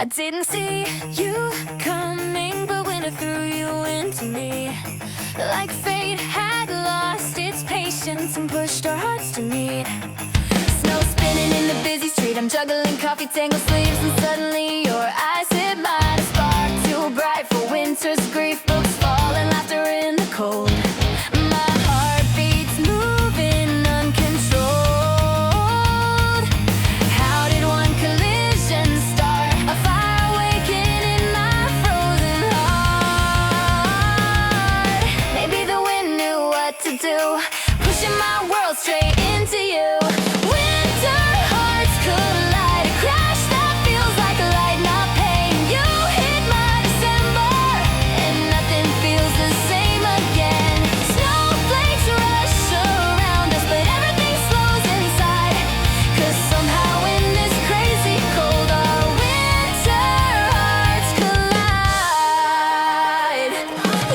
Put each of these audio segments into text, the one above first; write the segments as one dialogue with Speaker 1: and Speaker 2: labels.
Speaker 1: I didn't see you coming, but when I threw you into me, like fate had lost its patience and pushed our hearts to meet. Snow spinning in the busy street, I'm juggling coffee tangled sleeves, and suddenly your eyes hit mine. A spark too bright for winter's grief, books fall and laughter in the cold. My heart beats moving uncontrolled. How did one collision start? A fire awaken in my frozen heart. Maybe the wind knew what to do, pushing my world straight into you. Winter hearts collide, a crash that feels like a light, not pain. You hit my December, and nothing feels the same again. Snowflakes rush around us, but everything slows inside. 'Cause somehow in this crazy cold, our winter hearts collide.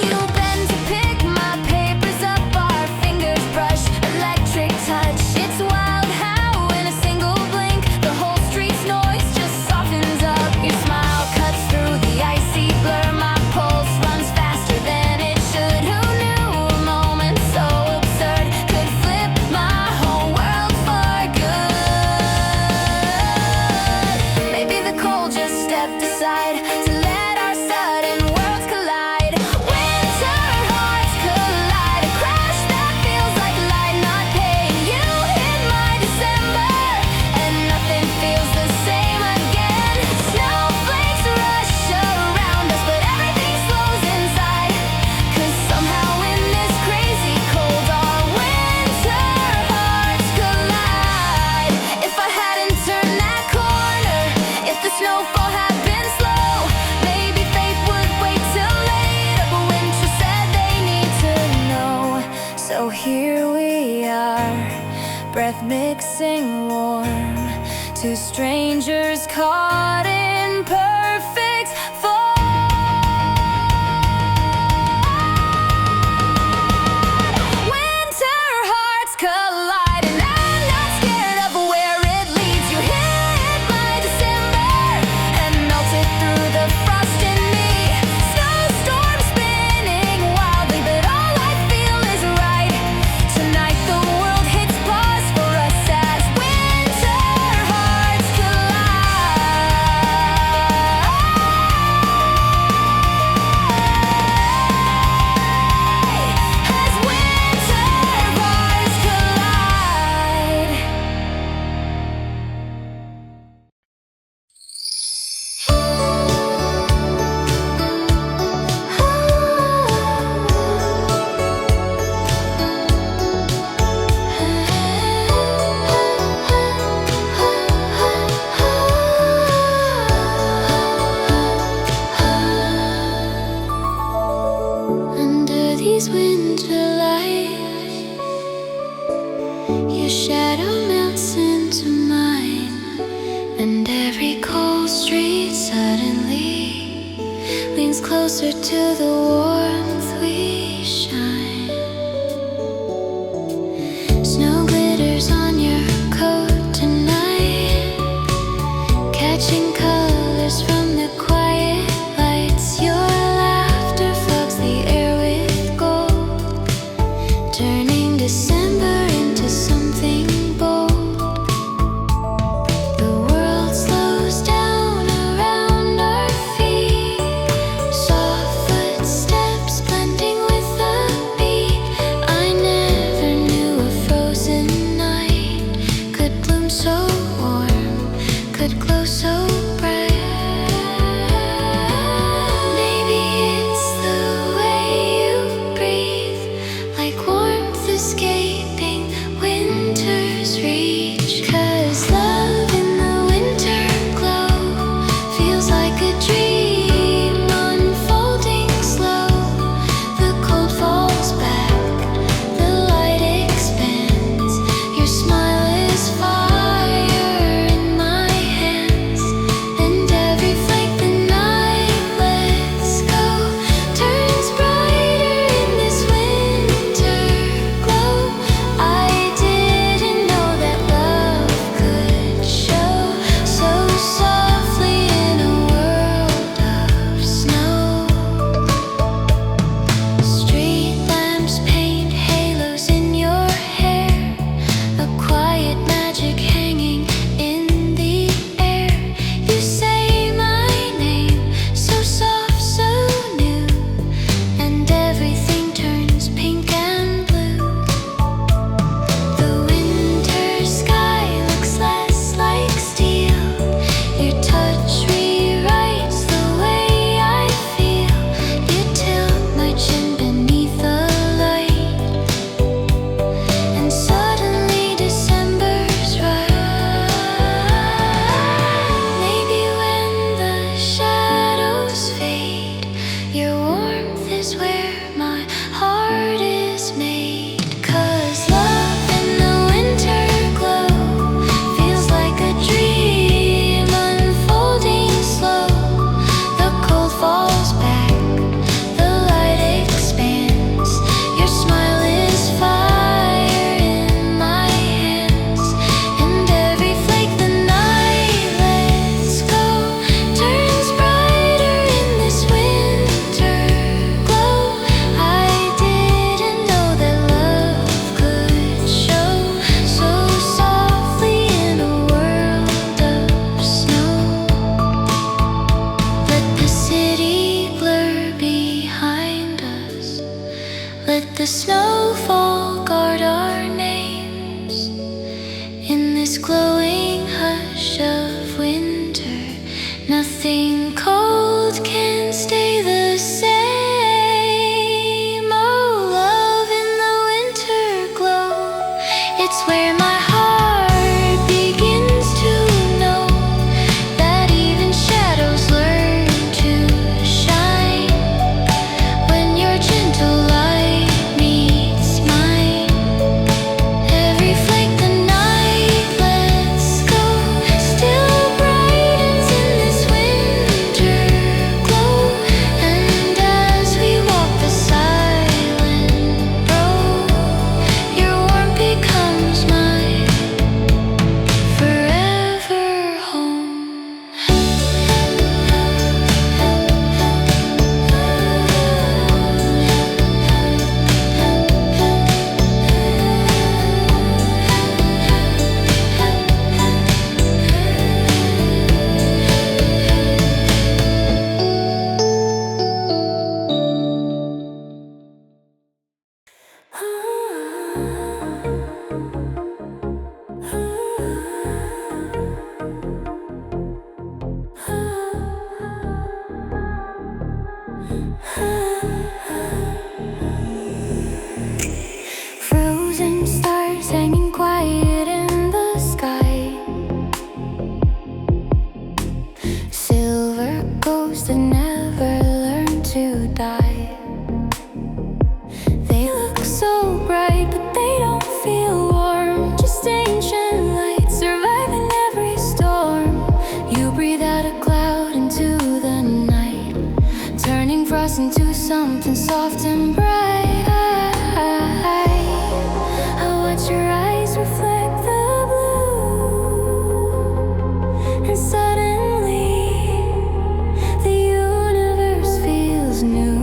Speaker 1: You bend to pick my papers up, our fingers brush, electric touch. It's wild how in a single blink, the whole street's noise just softens up. Your smile cuts through the icy blur, my pulse runs faster than it should. Who knew a moment so absurd could flip my whole world for good? Maybe the cold just stepped aside to let our sudden worlds collide. Winter hearts collide, a crash that feels like light, not pain. You hit my December, and nothing feels the same again. Snowflakes rush around us, but everything slows inside. 'Cause somehow in this crazy cold, our winter hearts collide. If I hadn't turned that corner, if the snowfall had been slow, maybe fate would wait till later. But winter said they need to know. So here we are, breath mixing warm, two strangers caught in perfect form. Winter hearts collide, and I'm not scared of where it leads. You hit my December and melted through the frost in me. Snowstorm spinning wildly, but all I feel is right. Tonight the world hits pause for us as winter hearts collide. As winter hearts collide. Under these winter lights, your shadow melts into mine, and every cold street suddenly leans closer to the warmth we shine. Snow glitters on your coat tonight, catching colors from the quiet lights. Your laughter floods the air with gold, turning December into something bold. The world slows down around our feet, soft footsteps blend Nothing cold can stay the same. Oh, love in the winter glow. It's where my heart begins to know that even shadows learn to shine when your gentle light meets mine. Every flake the night lets go still brightens in this winter glow. And as we walk the silent road, your warmth becomes my forever home. Frozen stars hanging quiet in the sky. Silver ghosts that never learn to die. They look so bright, but they don't feel warm. Just ancient lights surviving every storm. You breathe out a cloud into the night, turning frost into something soft and bright. I watch your eyes reflect the blue, and suddenly the universe feels new.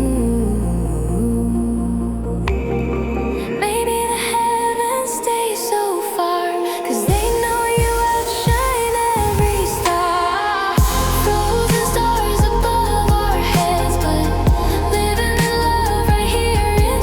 Speaker 1: Maybe the heavens stay so far, 'cause they know you outshine every star. Frozen stars above our heads, but living in love right here in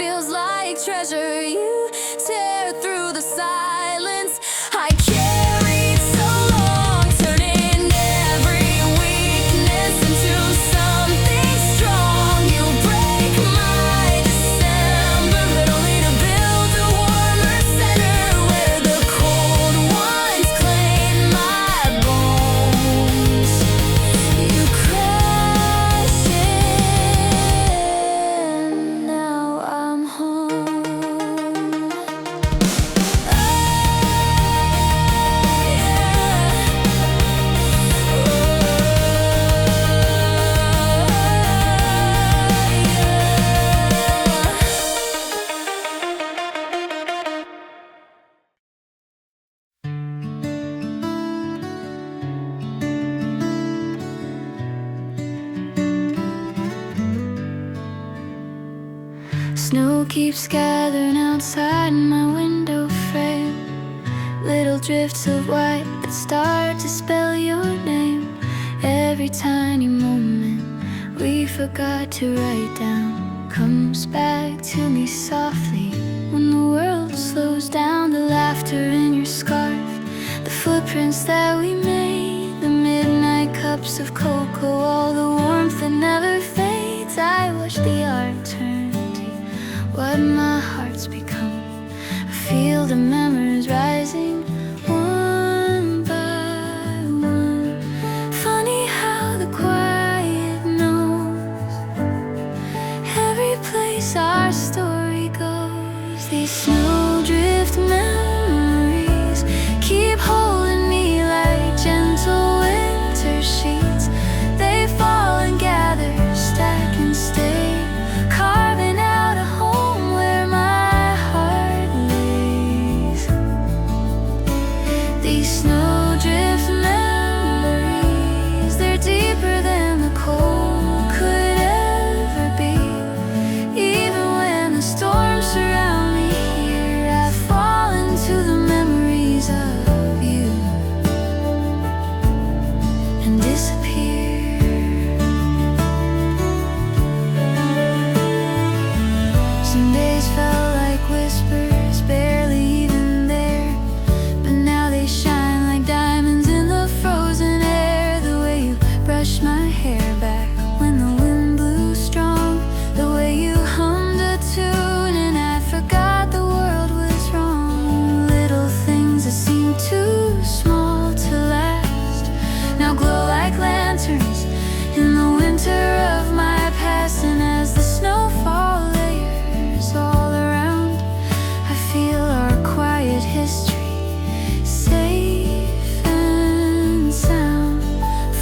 Speaker 1: feels like treasure. You tear through the silence I carried so long, turning every weakness into something strong. You break my December, but only to build a warmer center where the cold ones claim my bones. You crash in, now I'm home. Snow keeps gathering outside my window frame. Little drifts of white that start to spell your name. Every tiny moment we forgot to write down comes back to me softly when the world slows down. The laughter in your scarf, the footprints that we made, the midnight cups of cocoa, all the warmth that never fades. I watch the art turn what my heart's become. I feel the memories rising one by one. Funny how the quiet knows every place our story goes. These snowdrift memories keep holding me like gentle winter sheets. They fall and gather, stack and stay, carving out a home where my heart lays. These snowdrift memories, they're deeper than the cold could ever be. Even when the storms surround me here, I fall into the memories of you and disappear. Some days felt like whispers, barely even there, but now they shine like diamonds in the frozen air. The way you brushed my hair back when the wind blew strong, the way you hummed a tune and I forgot the world was wrong. Little things that seemed too small to last now glow like lanterns in the winter of my past. And as the snowfall layers all around, I feel our quiet history safe and sound.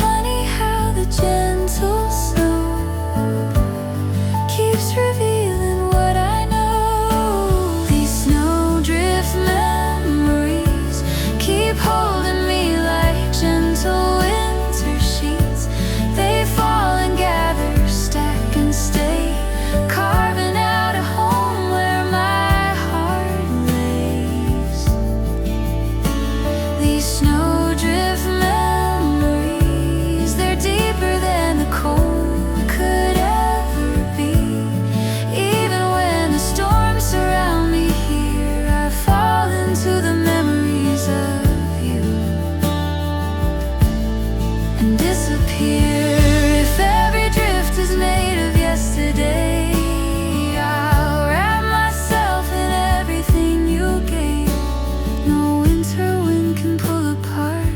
Speaker 1: Funny how the gentle snow keeps revealing what I know. These snowdrift memories keep holding me like gentle winter sheets. They fall and gather, stack and stay, carving out a home where my heart lays. These snowdrift memories, they're deeper than the cold could ever be. Even when the storms surround me here, I fall into the memories of you and disappear. If every drift is made of yesterday, I'll wrap myself in everything you gave. No winter wind can pull apart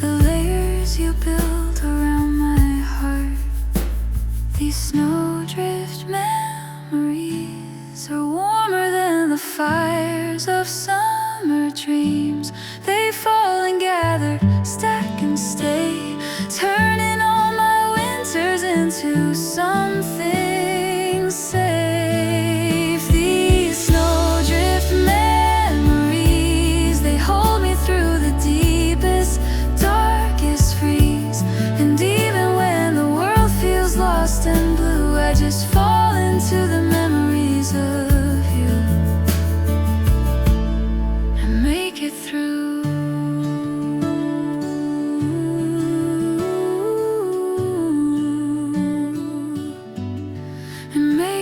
Speaker 1: the layers you built around my heart. These snowdrift memories are warmer than the fires of summer dreams. They fall and gather, stack and stay, turning all my winters into something safe. These snowdrift memories, they hold me through the deepest, darkest freeze. And even when the world feels lost and blue, I just fall into the memories of you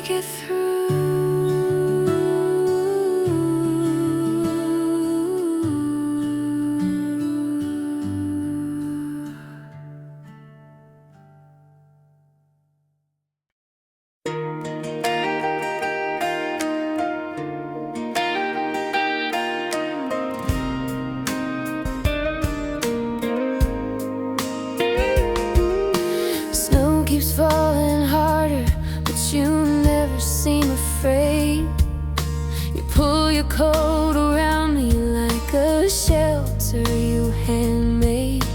Speaker 1: make it through. Snow keeps falling harder, but you never seem afraid. You pull your coat around me like a shelter you handmade.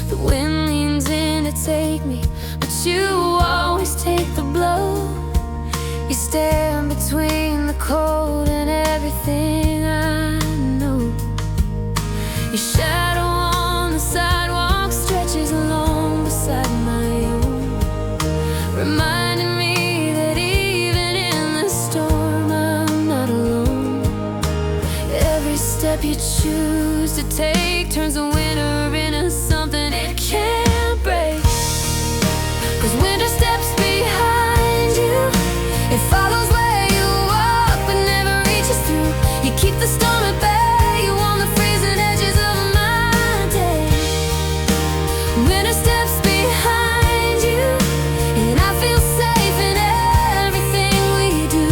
Speaker 1: The wind leans in to take me, but you always take the blow. You stand between the cold and everything I know. Your shadow on the sidewalk stretches along beside my own, reminding me that even in the storm I'm not alone. Every step you choose to take turns a winter into something it can't break. 'Cause winter steps behind you, it follows where you walk but never reaches through. You keep the storm at bay, you on the freezing edges of my day. Winter steps behind you, and I feel safe in everything we do,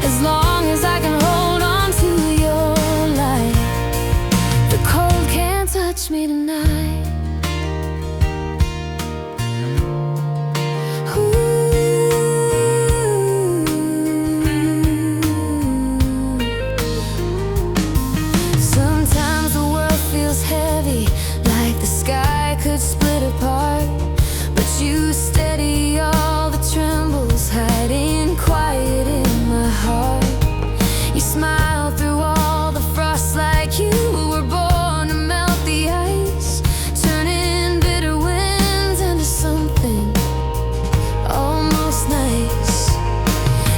Speaker 1: as long as I can hold on to your light. The cold can't touch me tonight. Sometimes the world feels heavy, like the sky could split apart, but you steady all the trembles hiding quiet in my heart. You smile through all the frostlight, you were born to melt the ice, turning bitter winds into something almost nice.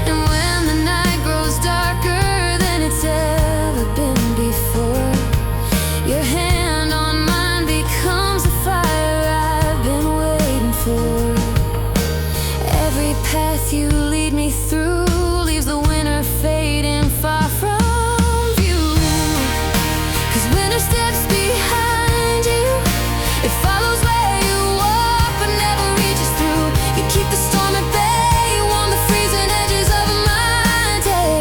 Speaker 1: And when the night grows darker than it's ever been before, your hand on mine becomes a fire I've been waiting for. Every path you lead me through leaves the winter fading far from view. 'Cause winter steps behind you, it follows where you walk but never reaches through. You keep the storm at bay, you on the freezing edges of my day.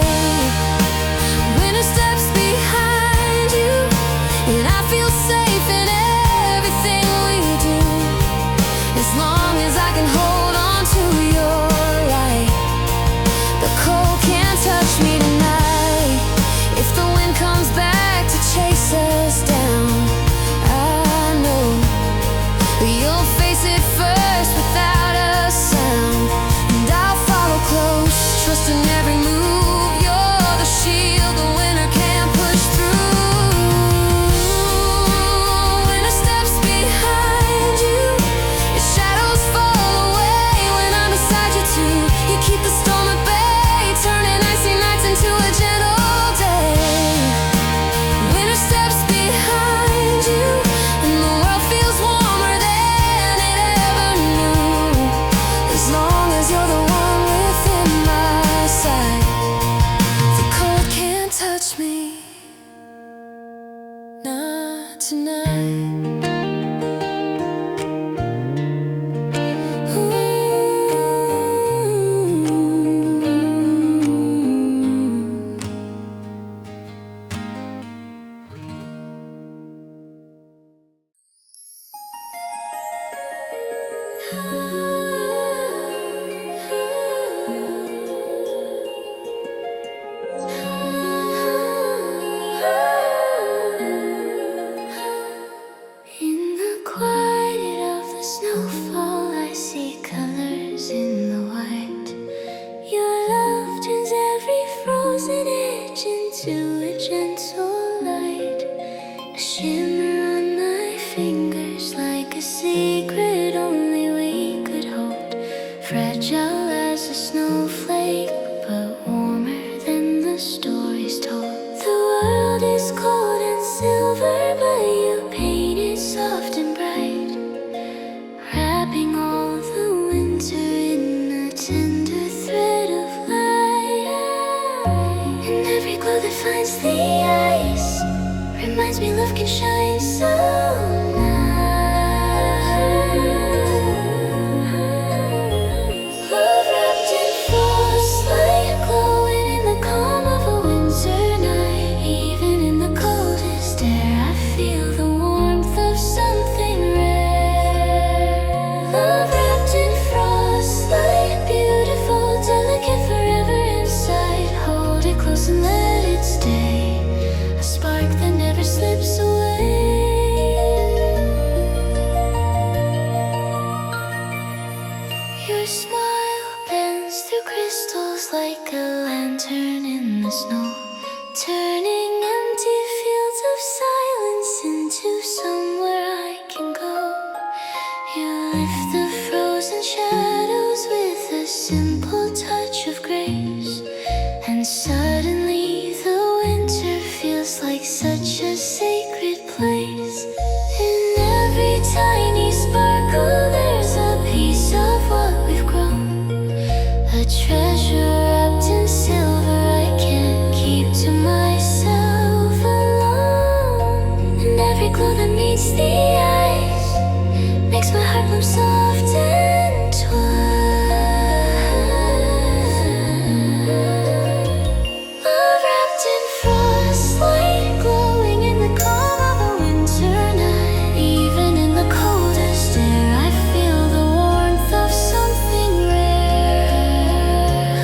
Speaker 1: Winter steps behind you, and I feel safe in everything we do, as long as I can hold on to your light. The cold can't touch me tonight. If the wind comes back to chase us down, I know you'll face it first without a sound, and I'll follow close, trusting every move. You're the shield the winter can't push through. Winter steps behind you, your shadows fall away when I'm beside you too. You keep the storm at bay, turning icy nights into a gentle day. Winter steps behind you, and the world feels warmer than it ever knew, as long as you're the one within my sight. The cold can't touch me, not tonight. In the quiet of the snowfall, I see colors in the white. Your love turns every frozen edge into a gentle light. A shimmer on my fingers like a secret only we could hold. Fragile as a snowflake, but warmer than the stories told. The world is cold and silver, but you paint it soft and bright, wrapping all the winter in a tender thread of that finds the ice reminds me love can shine so nice. Love wrapped in frostlight, glowing in the calm of a winter night. Even in the coldest air, I feel the warmth of something rare. Love wrapped in frostlight, beautiful, delicate, forever inside. Hold it close and let it stay, a spark that never slips away. Your smile bends through crystals like a lantern in the snow, turning empty fields of silence into somewhere I can go. You lift the frozen shadows with a simple touch of grace, and suddenly the winter feels like such a sacred place. In every tiny sparkle there's a piece of what we've grown, a treasure wrapped in silver I can't keep to myself alone. And every glow that meets the eyes makes my heart bloom soft and twine. Love wrapped in frostlight, glowing in the calm of a winter night. Even in the coldest air, I feel the warmth of something rare.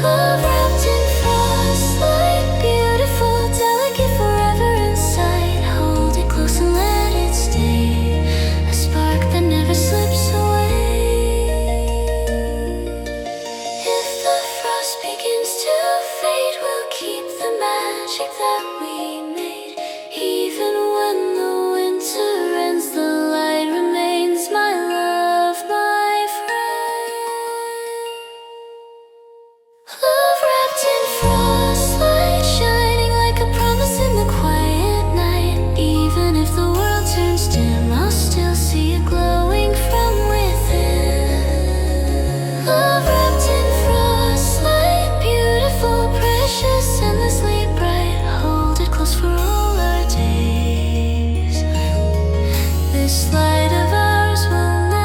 Speaker 1: Love wrapped in frostlight, beautiful, delicate, forever inside. Hold it close and let it stay, a spark that never slips away. If the frost begins to fade, we'll keep the magic that we made. Even when the winter ends, the light remains, my love, my friend. Love wrapped in frostlight, shining like a promise in the quiet night. Even if the world turns dim, I'll still see it glowing from within. Love wrapped in frostlight, beautiful, precious, endlessly bright. Hold it close for all our days. This light of ours will never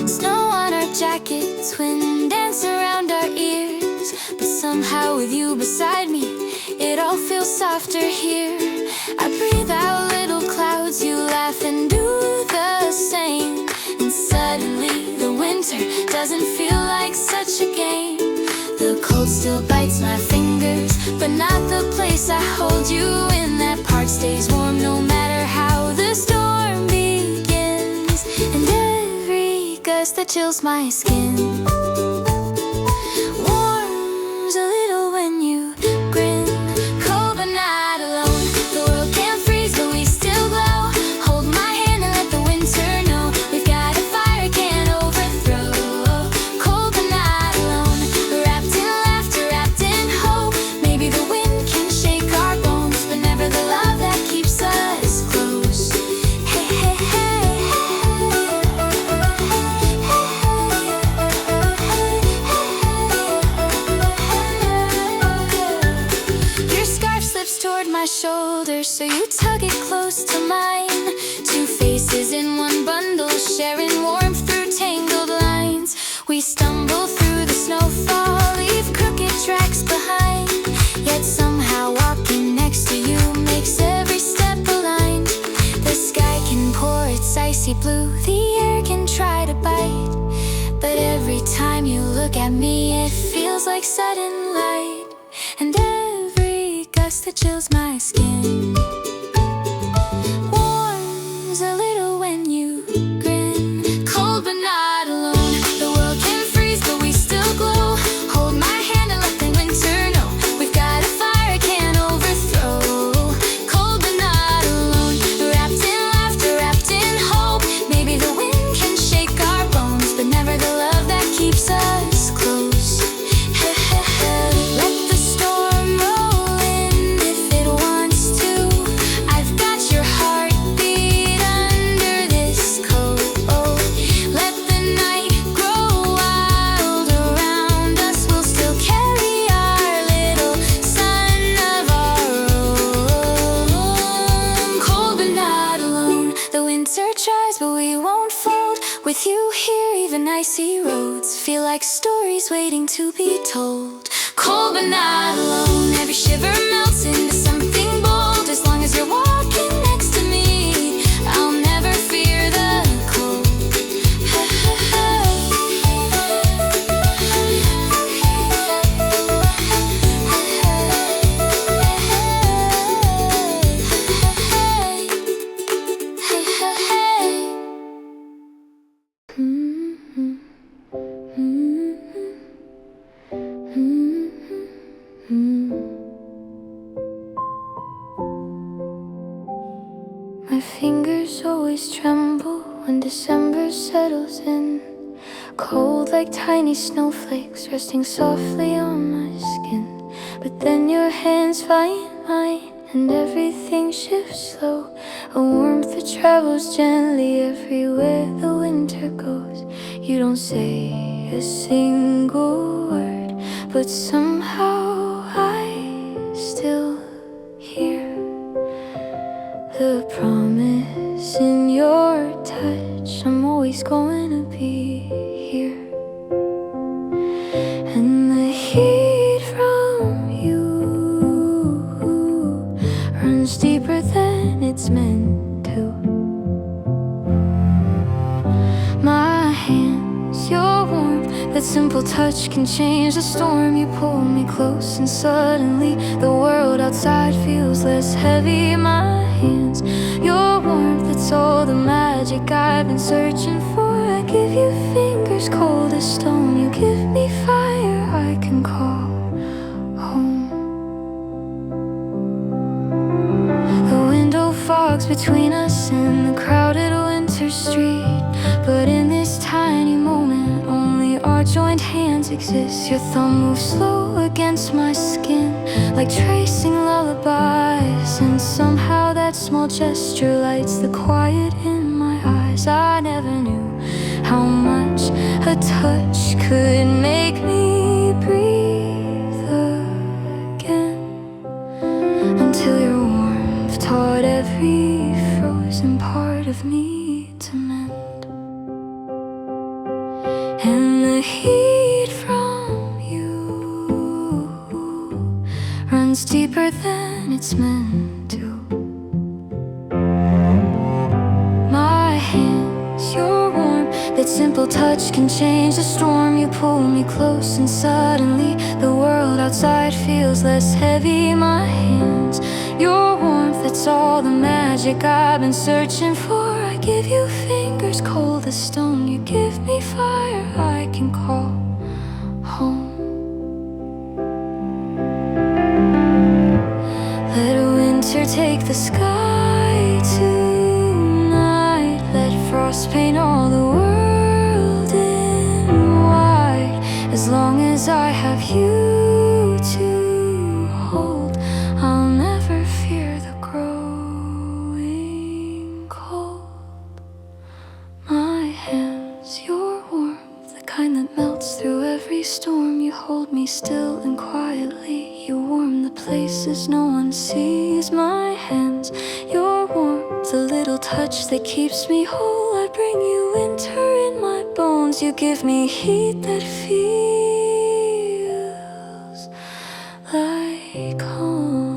Speaker 1: Snow on our jackets, wind dance around our ears, but somehow with you beside me, it all feels softer here. I breathe out little clouds, you laugh and do the same, and suddenly the winter doesn't feel like such a game. The cold still bites my fingers, but not the place I hold you in. That part stays warm no matter how the storm begins, and every gust that chills my skin warms a little when you grin. Cold but not alone, the world can't freeze but we still glow. Hold my hand and let the winter know we've got a fire can't overthrow. Cold but not alone, wrapped in laughter, wrapped in hope. Maybe the wind can shake our bones, but never the love that keeps us close. Hey, hey, hey, your scarf slips toward my shoulder, so you tug it close to mine. Two faces in one bundle, sharing warmth through tangled lines. We stumble through the snowfall, leave crooked tracks behind. Yet somehow walking next to you makes every step aligned. The sky can pour its icy blue, the air can try to bite, but every time you look at me it feels like sudden light. And every gust that chills my skin warms a little when you grin. Cold but not alone, the world can freeze but we still glow. Hold my hand and let the winter know we've got a fire can't overthrow. Cold but not alone, With you here, even icy roads feel like stories waiting to be told. Cold but not alone, every shiver melts into something bold. As long as you're walking next to me, I'll never fear the cold. My fingers always tremble when December settles in, cold like tiny snowflakes resting softly on my skin. But then your hands find mine and everything shifts slow, a warmth that travels gently everywhere the winter goes. You don't say a single word, but somehow I still hear the promise in your touch. I'm always going to be here. And the heat from you runs deeper than it's meant to. My hands, your warmth, that simple touch can change the storm. You pull me close and suddenly the world outside feels less heavy. My hands, your warmth, that's all the magic I've been searching for. I give you fingers cold as stone. You give me fire I can call home. The window fogs between us in the crowded winter street, but in this tiny moment only our joined hands exist. Your thumb moves slow against my skin like tracing lullabies, and somehow that small gesture lights the quiet in my eyes. I never knew how much a touch could make me breathe again, until your warmth taught every frozen part of me to mend. And the heat from you runs deeper than it's meant to. My hands, your warmth, that simple touch can change the storm. You pull me close and suddenly the world outside feels less heavy. My hands, your warmth, that's all the magic I've been searching for. I give you fingers cold as stone. You give me fire I can call home. Let winter take the sky tonight. Let frost paint all the world in white. As long as I have you to hold, I'll never fear the growing cold. My hands, your warmth, the kind that melts through every storm. You hold me still and quietly. You warm the places no one sees. My hands, your warmth, the little touch that keeps me whole. I bring you winter in my bones. You give me heat that feels like home.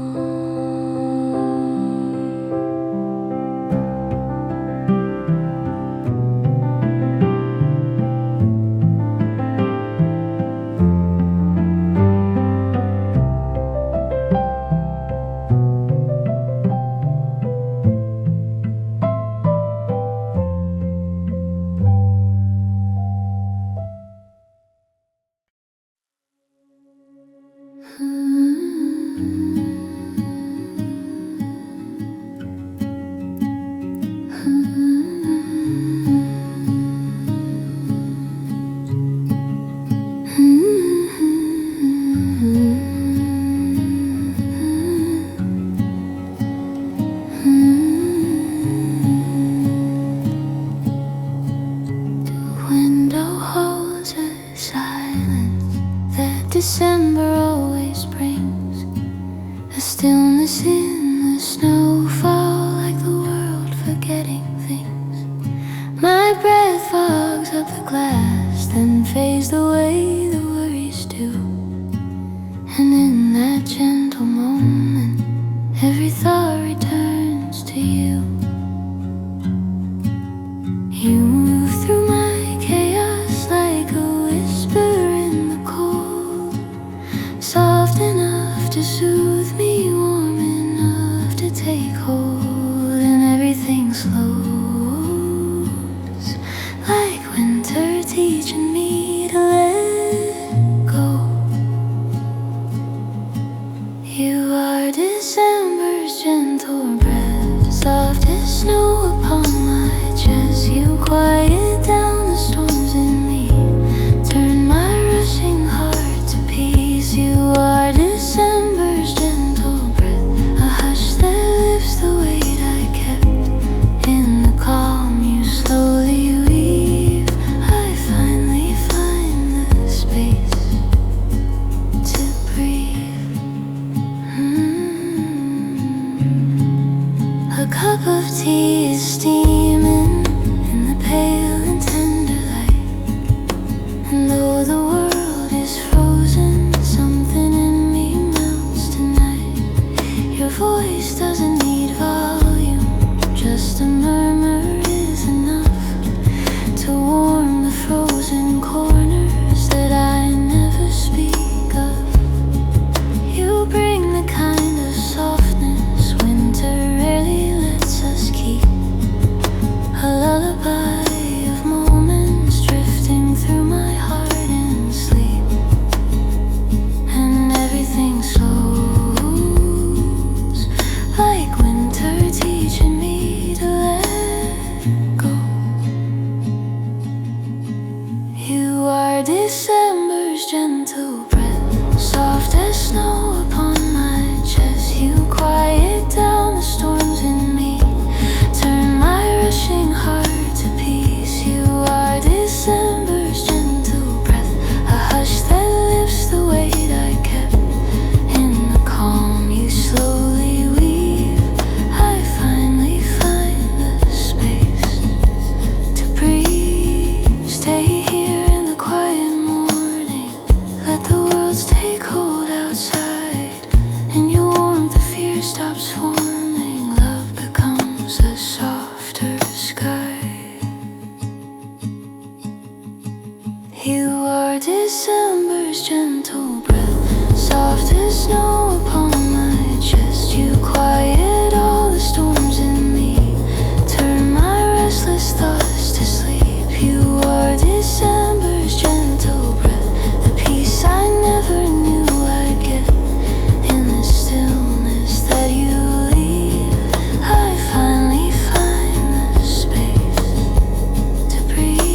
Speaker 1: December always brings a stillness in the snowfall, like the world forgetting things. My breath falls of glass, then fades the way the worries do. And in that gentle moment, every thought returns to you. You move through my chaos like a whisper in the cold, soft enough to soothe me, warm enough to take hold. And everything slows, like winter teaching me to let go. You are December's gentle breath, soft as snow upon my chest. You quiet down the storms in me, turn my rushing heart to peace. You are December's gentle breath, a hush that lifts the weight I kept. In the calm you slowly weave, I finally find the space to breathe. A cup of tea is steaming in the pale and tender light, and though the world is frozen, something in me melts tonight. Your voice doesn't need volume, just a murmur is enough to warm the frozen corners that I never speak of. You bring the kind of softness winter rarely lets us keep, a lullaby of moments drifting through my heart in sleep. And everything slows, like winter teaching me to let go. You are December's gentle breath, soft as snow upon my chest. You quiet down the storms in me, turn my rushing heart to peace. You are December's gentle breath, a hush that lifts the weight I kept. In the calm you slowly weave, I finally find the space to breathe. Stay here in the quiet morning, let the world take hold outside. In your warmth the fear stops forming, love becomes a softer sky. You are December's gentle breath, soft as snow upon my chest. You quiet all the storms in me, turn my restless thoughts to sleep. You are December's gentle breath, the peace I never knew I'd get. In the stillness that you leave, I finally find the space to breathe.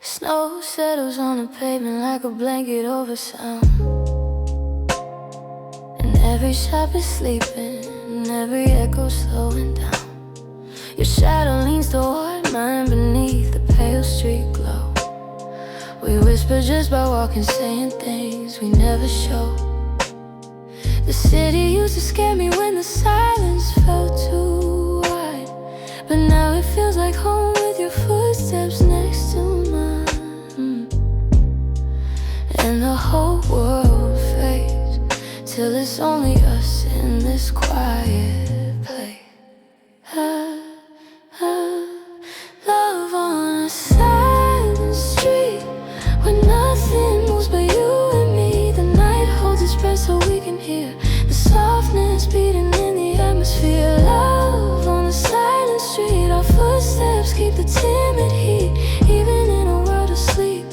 Speaker 1: Snow settles on the pavement like a blanket over sound, and every shop is sleeping, and every echo slowing down. Your shadow leans toward mine beneath the pale street glow. We whisper just by walking, saying things we never show. The city used to scare me when the silence felt too wide, but now it feels like home with your footsteps next to mine. And the whole world fades till it's only us in this quiet place. Love on a silent street where nothing moves but you and me. The night holds its breath so we can hear the softness beating in the atmosphere. Love on a silent street, our footsteps keep the timid heat. Even in a world asleep,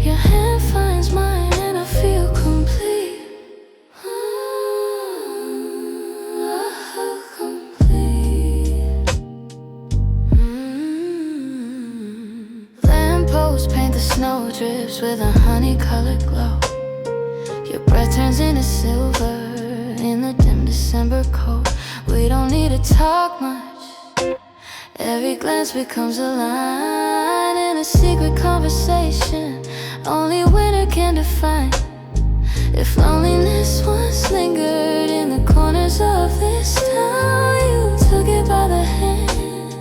Speaker 1: your hand finds mine and I feel complete. snowdrifts with a honey-colored glow. Your breath turns into silver in the dim December cold. We don't need to talk much. Every glance becomes a line in a secret conversation only winter can define. If loneliness once lingered in the corners of this town, you took it by the hand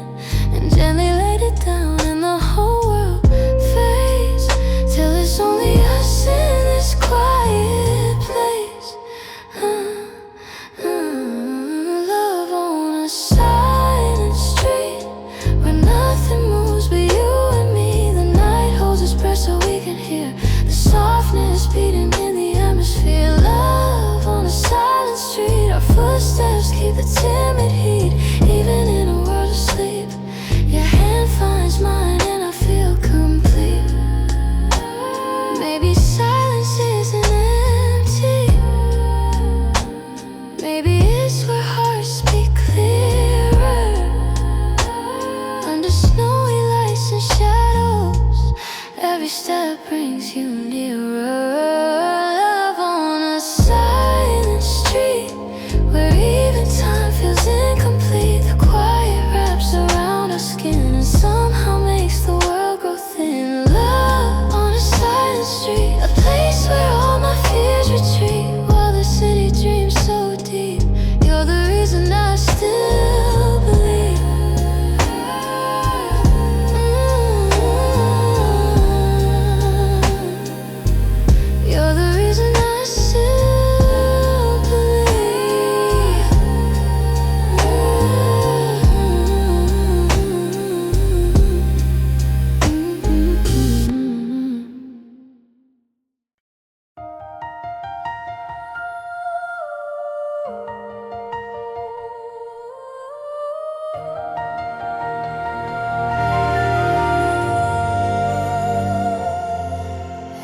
Speaker 1: and gently laid it down, and the whole world fades till it's only us in this quiet place. Love on a silent street where nothing moves but you and me. The night holds its breath so we can hear the softness beating in the atmosphere. Love on a silent street, our footsteps keep the timid heat. Even in a world asleep, your hand finds mine and I feel complete. Maybe silence isn't empty. Maybe it's where hearts speak clearer. Under snowy lights and shadows, every step brings you nearer. Love on a silent street where even time feels incomplete. The quiet wraps around our skin and somehow makes the world grow thin. Love on a silent street, a place where all my fears retreat while the city dreams so deep. You're the reason I still believe. You're the reason I still believe.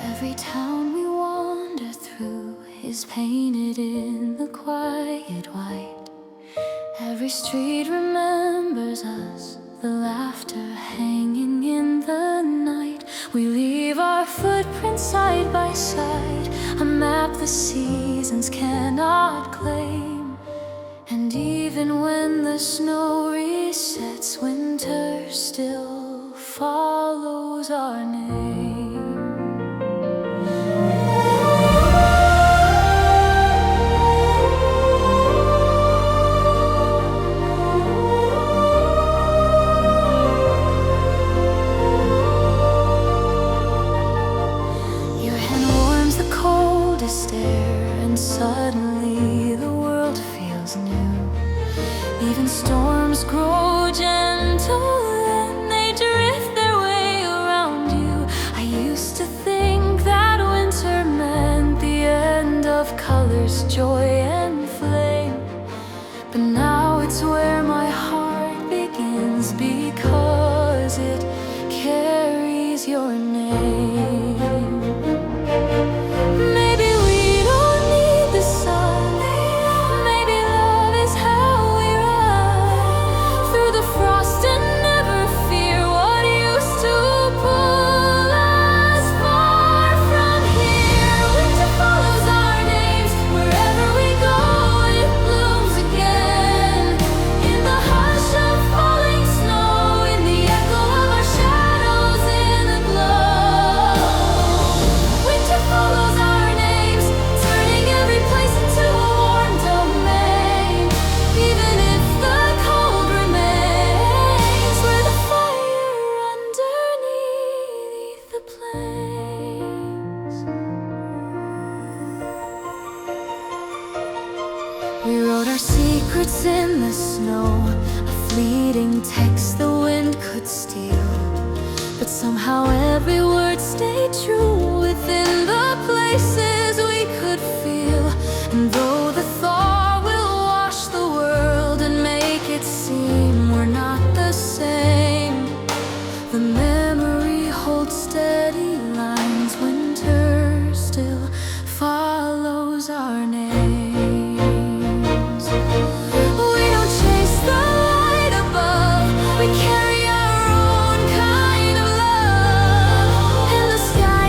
Speaker 1: Every town we wander through is painted in the quiet white. Every street remembers us, the laughter hanging in the night. We leave our footprints side by side, a map the seasons cannot claim. And even when the snow resets, winter still follows our name. Your hand warms the coldest air, and suddenly the world feels new. Even storms grow gentle and they drift their way around you. I used to think that winter meant the end of colors, joy and flame. But now it's where my heart begins, because it carries your name. Maybe we don't need the sun. Maybe love is how we run through the frost and never fear what used to pull us far from here. Winter follows our names wherever we go. It blooms again in the hush of falling snow, in the echo of our shadows in the glow. Winter follows our names, turning every place into a warm domain. Even if the cold remains, we're the fire underneath the plains. We wrote our secrets in the snow, a fleeting text the wind could steal. But somehow every word stayed true within the places we could feel. And though the thaw will wash the world and make it seem we're not the same, the memory holds steady lines. Winter still follows our names. We don't chase the light above, we carry our own kind of love. And the sky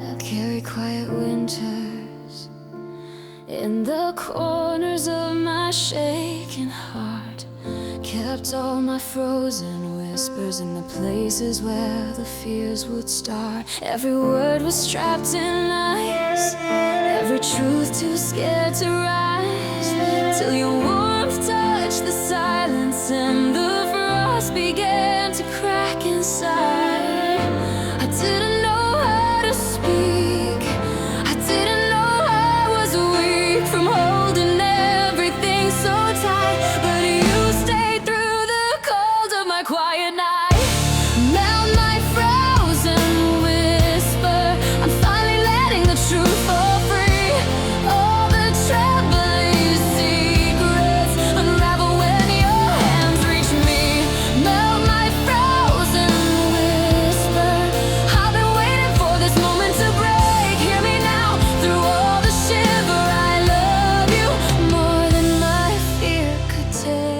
Speaker 1: I'll carry quiet winters in the corners of my shaking heart. Kept all my frozen whispers in the places where the fears would start. Every word was trapped in ice, every truth too scared to rise, till your warmth touched the silence and the frost began to crack inside. I didn't know how to speak, I didn't know I was weak from holding everything so tight, but you stayed through the cold of my quiet night. Melt my frozen whisper, I'm finally letting the truth fall free. All the troubling secrets unravel when your hands reach me. Melt my frozen whisper, I've been waiting for this moment to break. Hear me now, through all the shiver, I love you more than my fear could take.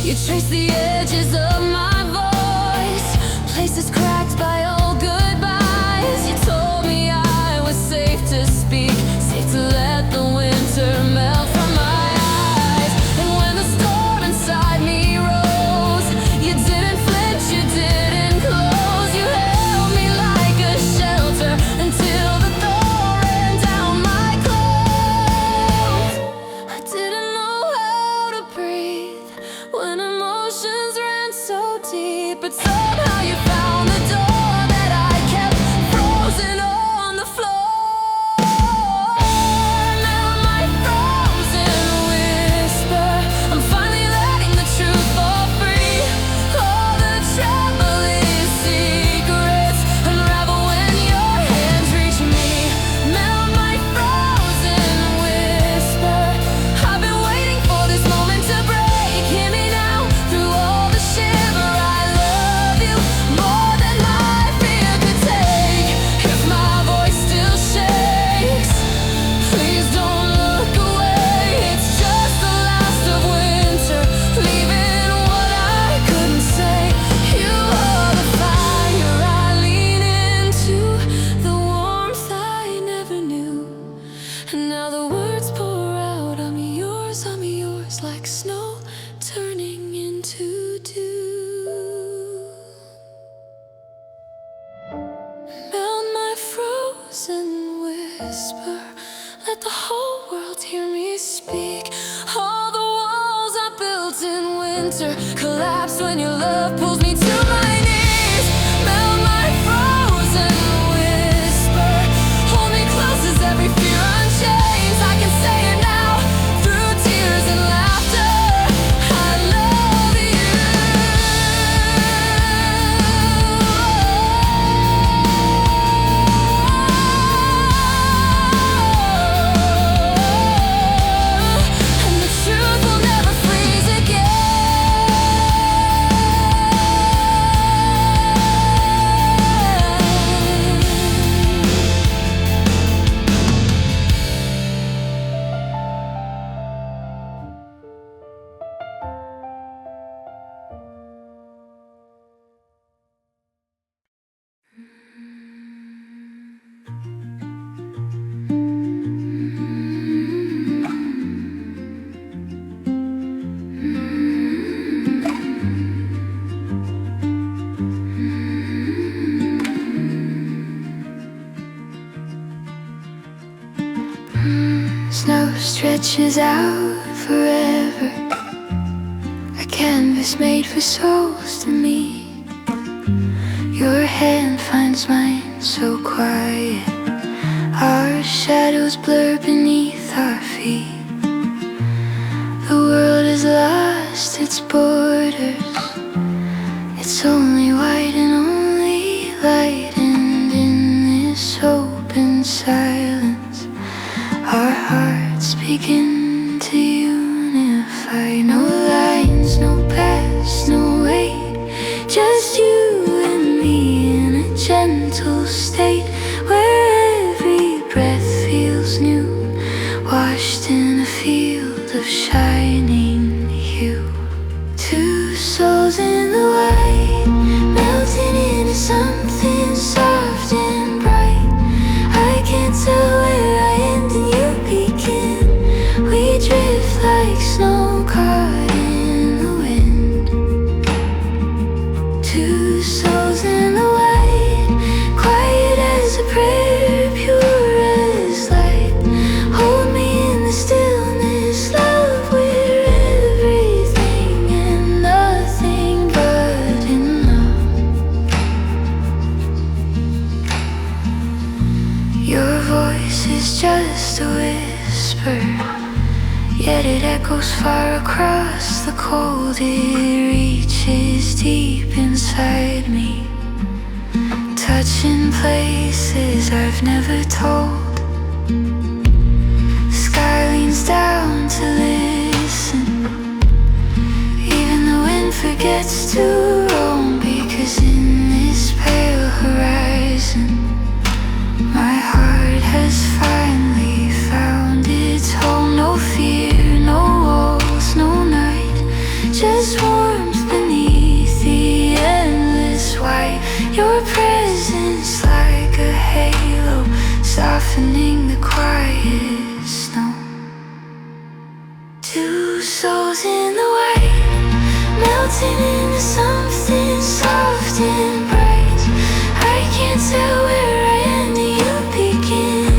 Speaker 1: You trace the edges of my voice, places cracked by old goodbyes. You told me I was safe to speak, safe to let the winter melt from my eyes. And when the storm inside me rose, you didn't flinch, you didn't close. You held me like a shelter until the thaw ran down my clothes. I didn't know how to breathe when emotions ran so deep, but somehow you found the door that I kept frozen on the floor. Melt my frozen whisper, I'm finally letting the truth fall free. All the troubling secrets unravel when your hands reach me. Melt my frozen whisper, I've been waiting for this moment to break. Hear me now, through all the shiver, I love you more than my fear could take. If my voice still shakes, please don't look away. It's just the last of winter, leaving what I couldn't say. You are the fire I lean into, the warmth I never knew. And now the words pour out, I'm yours like snow turning into dew. Melt my frozen whisper, let the whole world hear me speak. All the walls I built in winter collapse when your love pulls me to my knees. Melt my frozen whisper, hold me close as every fear unchains. I can say it now, through tears and laughter, I love you. And the truth will never freeze again. Snow stretches out forever, a canvas made for souls to meet. Your hand finds mine so quiet, our shadows blur beneath our feet. The world has lost its borders, it's only white and only light. And in this open silence, our hearts begin to unify. No lines, no past, no wait, just you and me in a gentle state where every breath feels whisper, yet it echoes far across the cold. It reaches deep inside me, touching places I've never told. The sky leans down to listen, even the wind forgets to roam, because in this pale horizon my heart has finally found its home. No fear, no walls, no night, just warmth beneath the endless white. Your presence like a halo, softening the quiet snow. Two souls in the white, melting into something soft and bright. I can't tell where I end and you begin.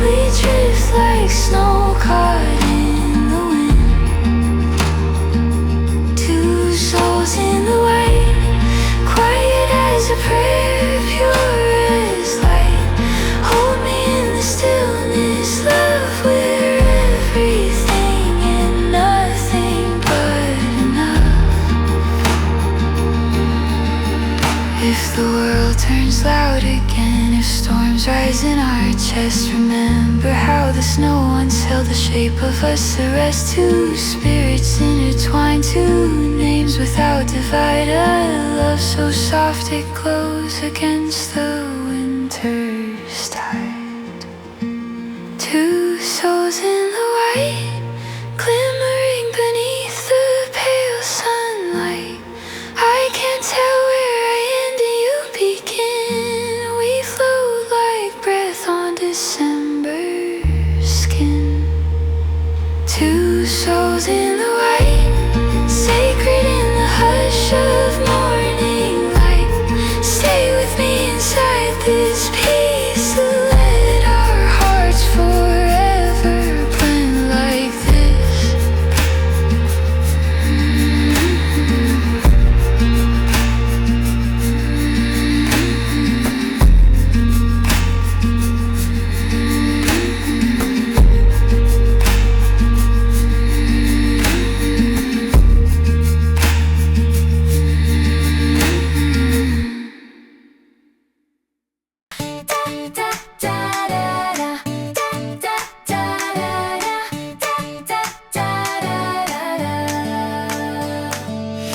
Speaker 1: We drift like snow caught in the wind. Two souls in the white, quiet as a prayer, pure as light. Hold me in the stillness, love, we're everything and nothing but enough. If the world turns loud again, if storms rise in our chest, remember how the snow once held the shape of us. The rest, two spirits intertwined, two names without divide. A love so soft it glows against the winter's tide. Two souls in the white, glimmering beneath the pale sunlight. I can't tell where I end and you begin. We float like breath on December skin. Two souls in the white, sacred in the hush of morning light. Stay with me inside this peace, let our hearts forever blend like this.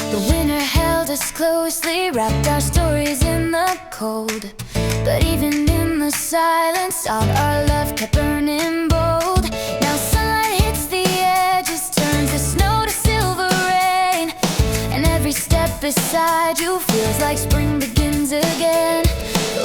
Speaker 1: The winter held us closely, wrapped our stories in the cold. But even in the silence, out our love kept burning bold. Now sunlight hits the edges, turns the snow to silver rain, and every step beside you feels like spring begins again.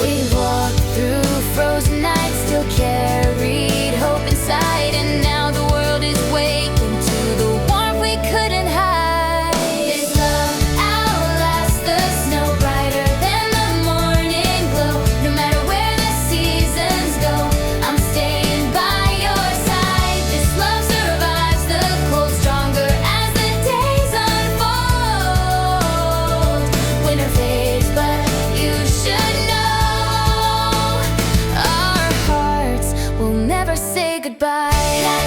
Speaker 1: We've walked through frozen nights, still carried hope inside, and now the world is waking to the warmth we couldn't hide. This love outlasts the snow, brighter than the morning glow. No matter where the seasons go, I'm staying by your side. This love survives the cold, stronger as the days unfold. Winter fades, but you should know our hearts will never say goodbye. Say goodbye.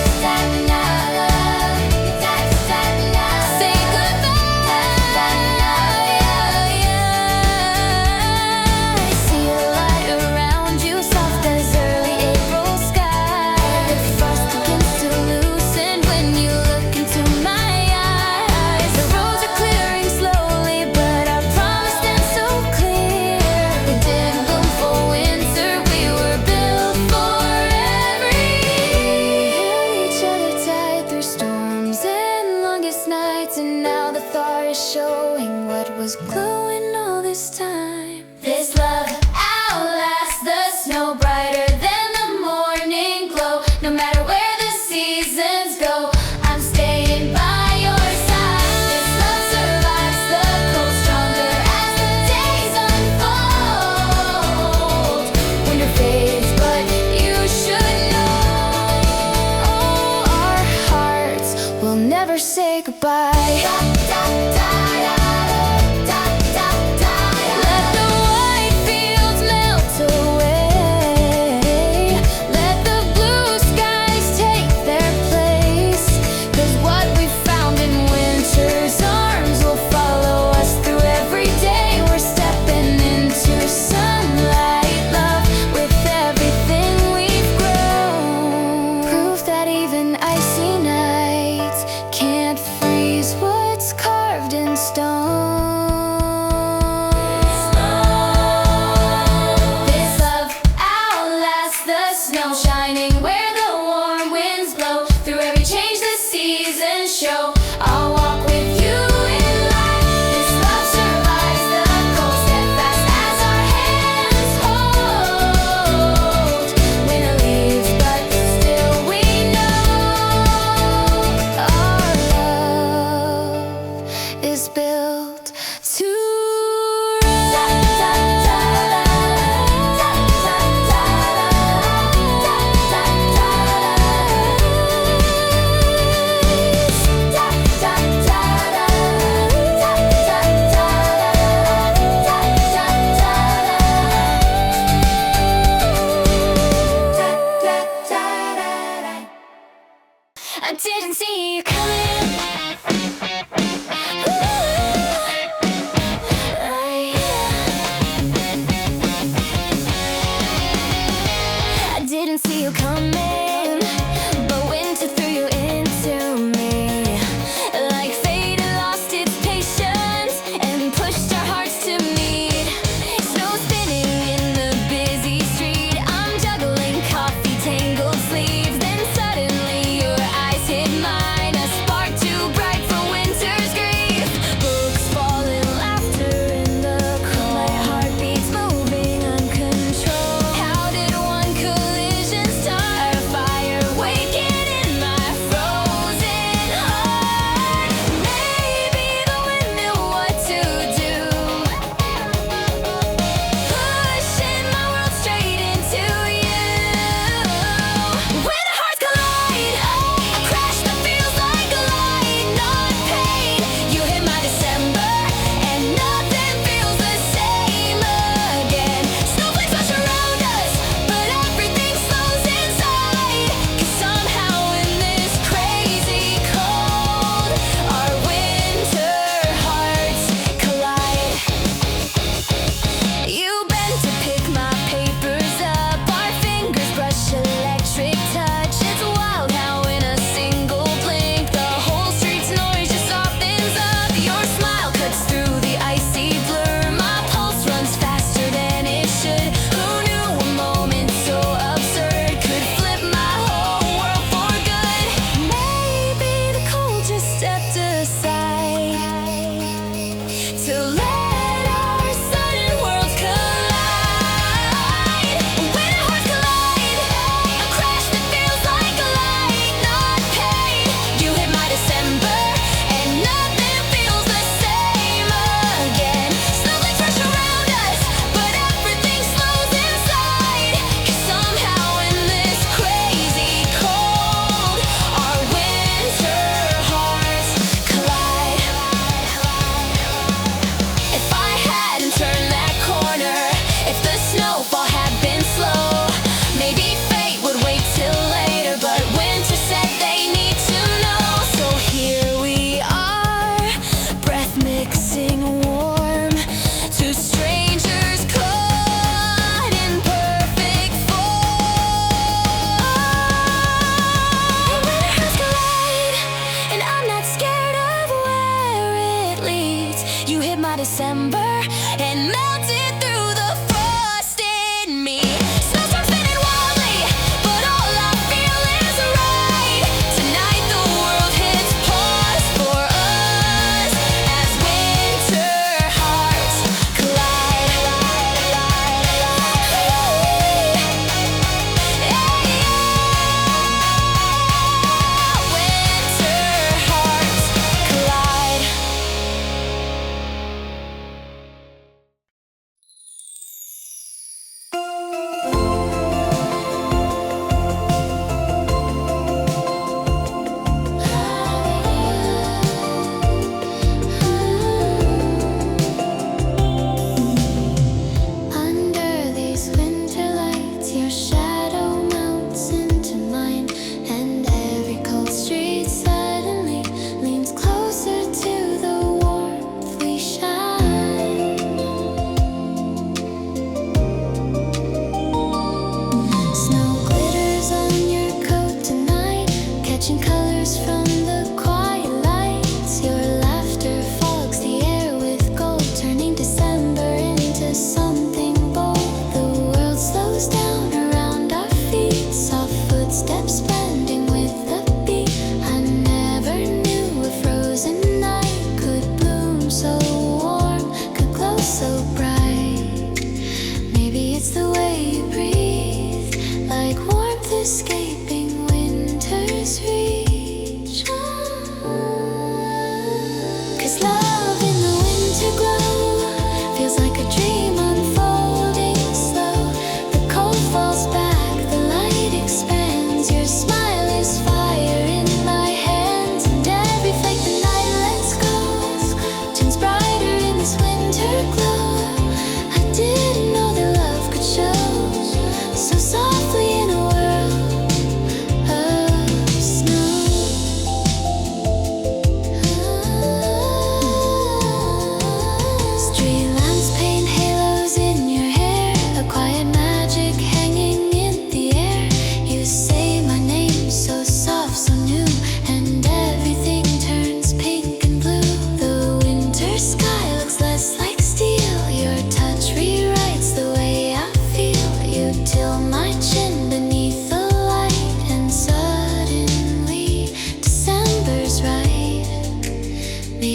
Speaker 1: See the light around you, soft as early April sky. The frost begins to loosen when you look into my eyes. The roads are clearing slowly, but our promise stands so clear. We didn't bloom for winter, we were built for every year. Each other tied through storms and longest nights, and now the thaw is showing what was glowing all this time. This love outlasts the snow, brighter than the morning glow. No matter where the seasons go, I'm staying by your side. This love survives the cold, stronger as the days unfold. Winter fades, but you should know our hearts will never say goodbye. Let the white fields melt away. Let the blue skies I didn't see you coming. I didn't see you coming, but winter threw you into me. Like fate had lost its patience and pushed our hearts to meet. Snow spinning in the busy street, I'm juggling coffee tangled sleeves. Then suddenly your eyes hit mine, a spark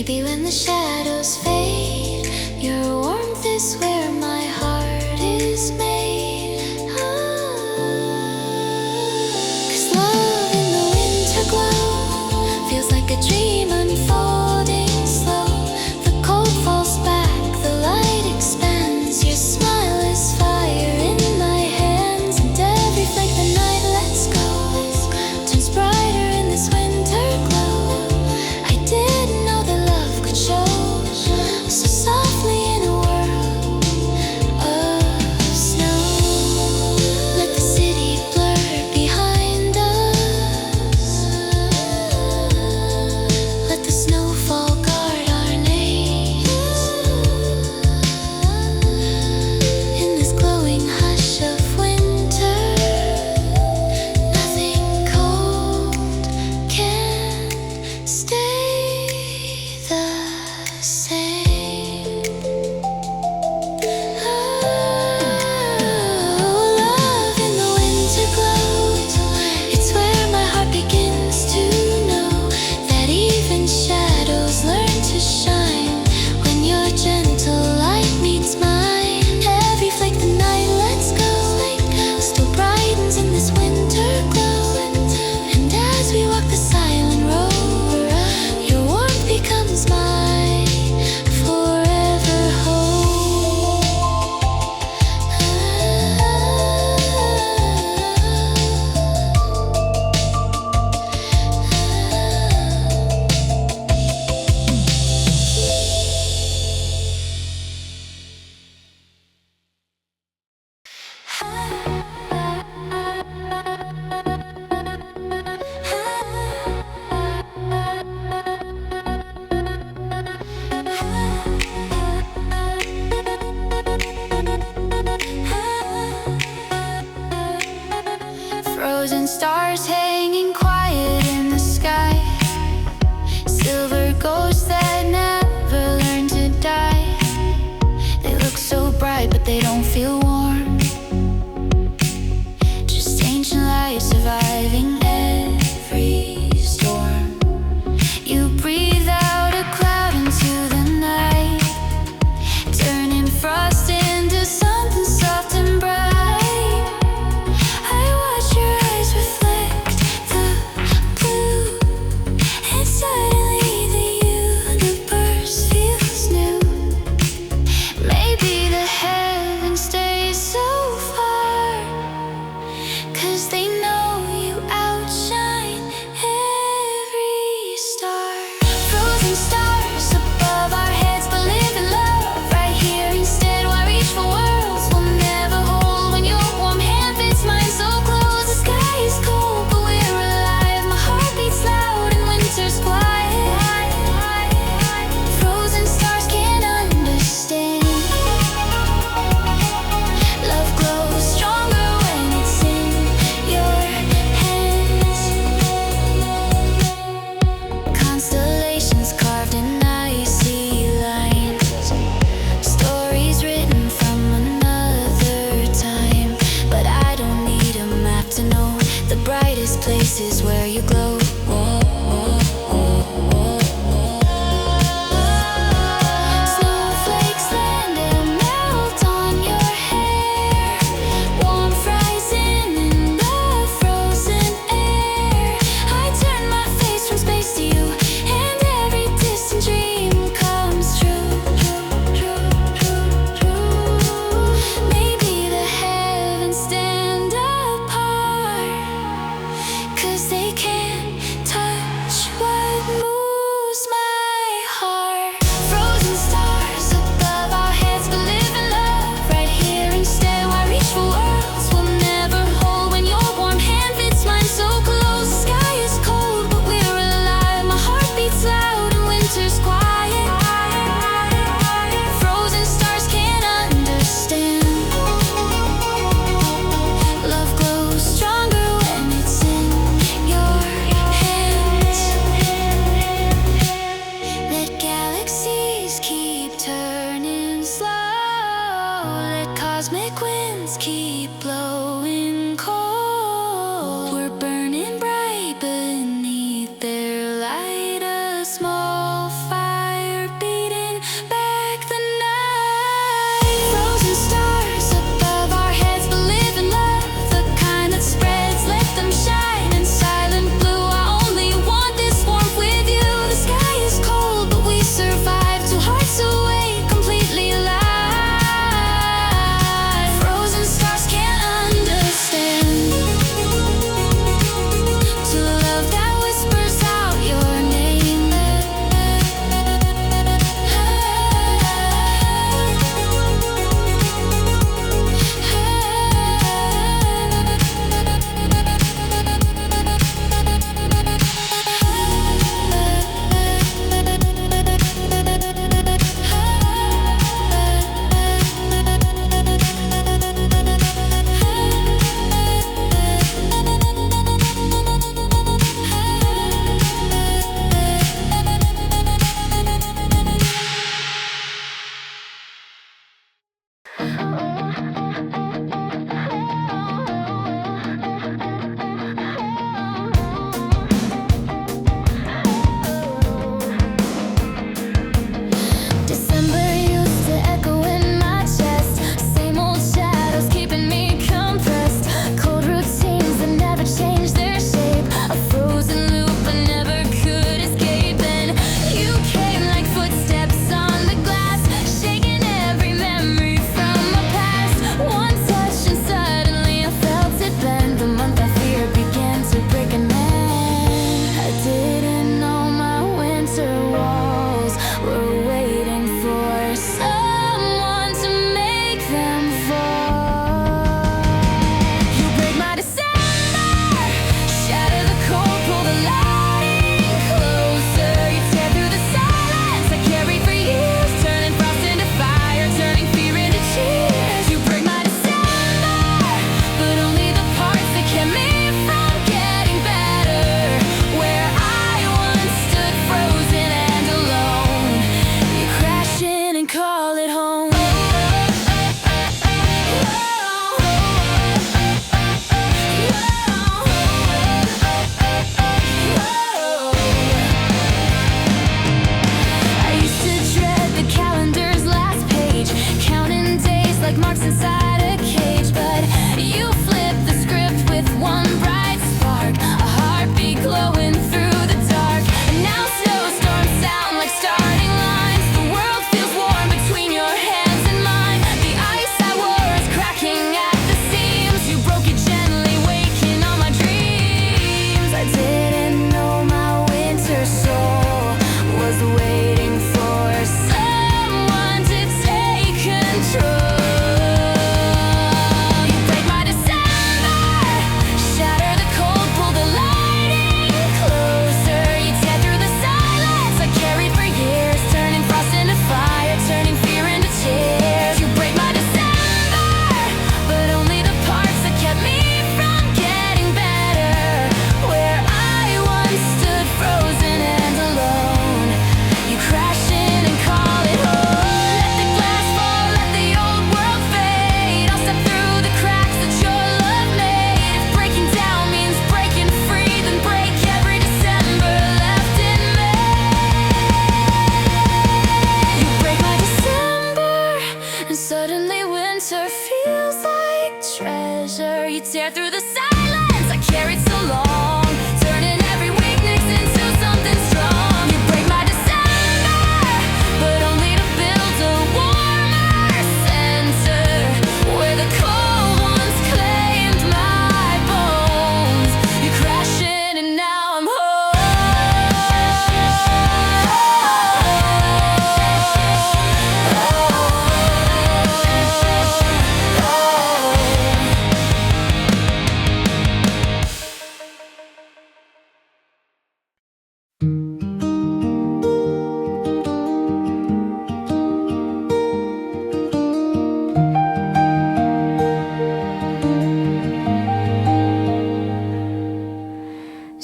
Speaker 1: Maybe when the shadows fade, your warmth is where my heart is made. 'Cause love in the winter glow feels like a dream unfolding slow. The cold falls back, the light expands. Your smile is fire in my hands, and every flake the night lets go turns brighter in this winter glow. I didn't know that love could show so softly in a world of snow. Let the city blur behind us. Let the snowfall guard our names. In this glowing hush of winter, nothing cold can stay the same. Love in the winter glows. It's where my heart begins to know that even shadows learn to shine when your gentle light meets mine. Every flake the night lets go still brightens in this winter glow. And as we walk the silent road, your warmth becomes my forever home. Frozen stars hanging quiet in the sky, silver ghosts that never learn to die. They look so bright but they don't feel warm, just ancient light surviving every storm. You breathe out a cloud into the night, turning frost into something soft and bright. I watch your eyes reflect the blue, and suddenly the universe feels new. Maybe the heavens stay so far, 'cause they know you outshine every star. Frozen stars above our heads, but live in love right here instead. Why reach for worlds we'll never hold when your warm hand fits mine so close? The sky is cold, but we're alive. My heart beats loud and winter's quiet. Frozen stars can't understand. Love glows stronger when it's in your hands. Constellations carved in icy lines, stories written from another time. But I don't need a map to know the brightest places where you glow. Snowflakes land and melt on your hair, warmth rising in the frozen air. I turn my face from space to you, and every distant dream comes true. Maybe the heavens stand apart, 'cause they can't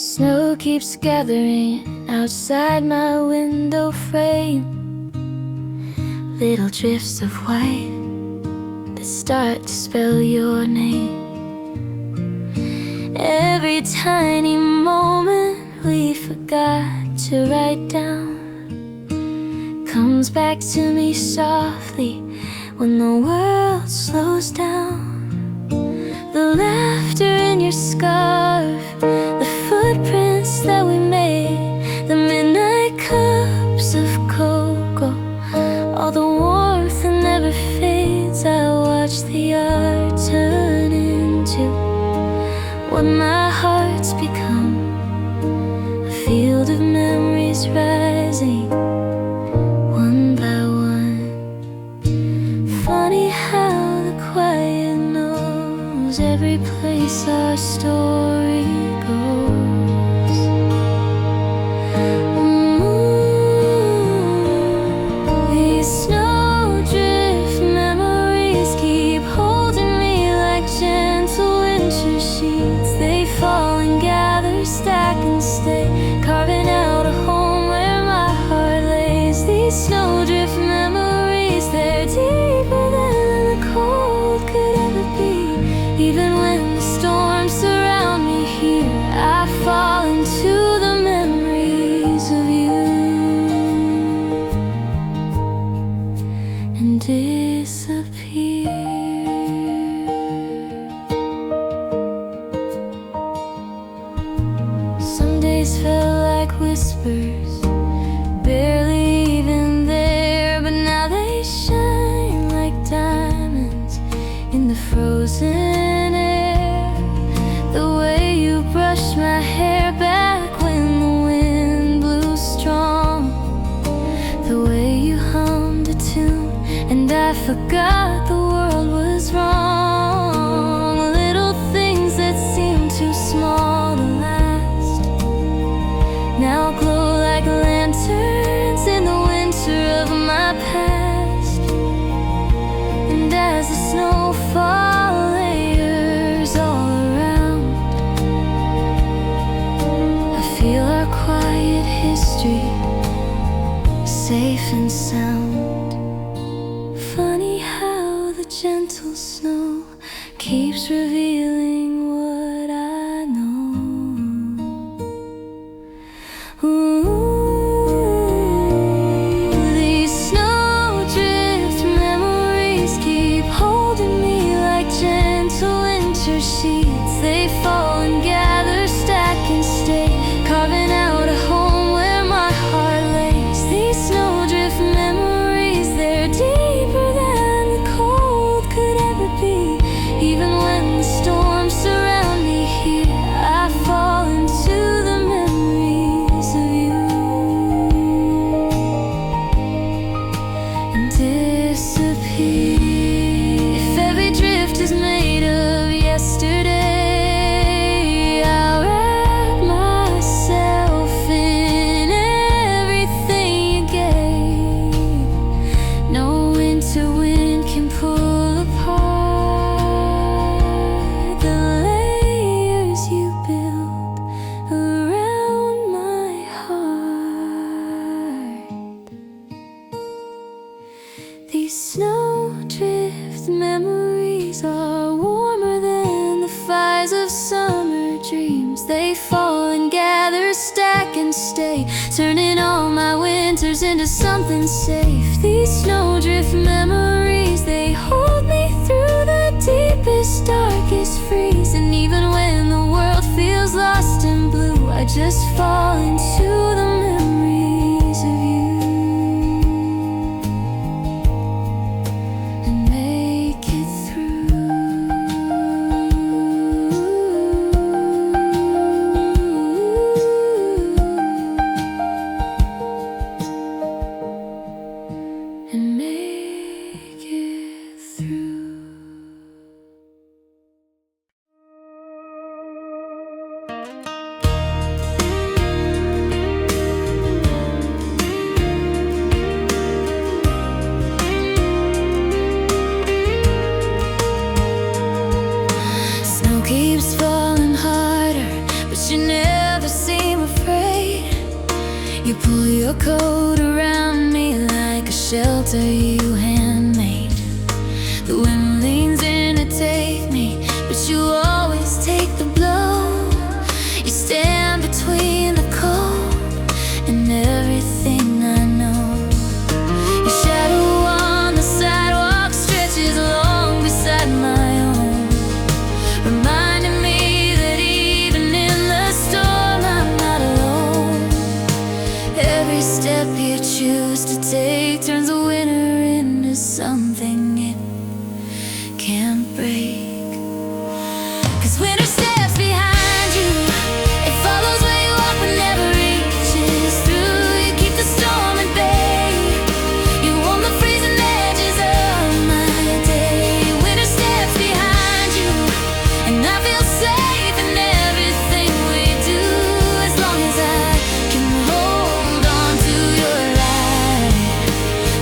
Speaker 1: Snow keeps gathering outside my window frame. Little drifts of white that start to spell your name. Every tiny moment we forgot to write down comes back to me softly when the world slows down. The laughter in your scarf, the footprints that we made, the midnight cups of cocoa, all the warmth that never fades. I watch the art turn into what my heart's become, a field of memories rising one by one. Funny how the quiet knows every place our story goes. These snowdrift memories keep holding me like gentle winter sheets. They fall and gather, stack and stay, carving out a home where my heart lays. These snowdrift memories, they're deeper than the cold could ever be. Even when the storms surround me here, I fall into the memories of you and disappear. Some days felt like whispers, barely even there, but now they shine like diamonds in the frozen air. The way you brushed my hair back when the wind blew strong, the way you hummed a tune and I forgot the world was wrong. Little things that seemed too small to last now glow like lanterns in the winter of my past. And as the snowfall layers all around, I feel our quiet history safe and sound. Funny how the gentle snow keeps revealing what I know. These snowdrift memories keep holding me like gentle winter sheets. They fall and gather, stack and stay, carving out a home where my heart lays. These snowdrift memories, they're deeper than the cold could ever be. Even when the storms surround me here, I fall into the memories of you and disappear. If every drift is made of yesterday, I'll wrap myself in everything you gave. No winter wind can pull apart the layers you build around my heart. These snowdrift memories are warmer than the fires of summer dreams. They fall and gather, stack and stay, turning all my winters into something safe. These snowdrift memories, they hold me through the deepest, darkest freeze. And even when the world feels lost and blue, I just fall into the memories of you and make it through. And make it through. You pull your coat around me like a shelter you handmade. The wind leans in to take me, but you always take the blow. You stand between the cold and everything I know. Your shadow on the sidewalk stretches along beside my own, reminding me that even in the storm I'm not alone. Every step you choose to take turns a winter into something it can't break. 'Cause winter steps behind you, it follows where you walk but never reaches through. You keep the storm at bay, you warm the freezing edges of my day. Winter steps behind you, and I feel safe in everything we do, as long as I can hold on to your light.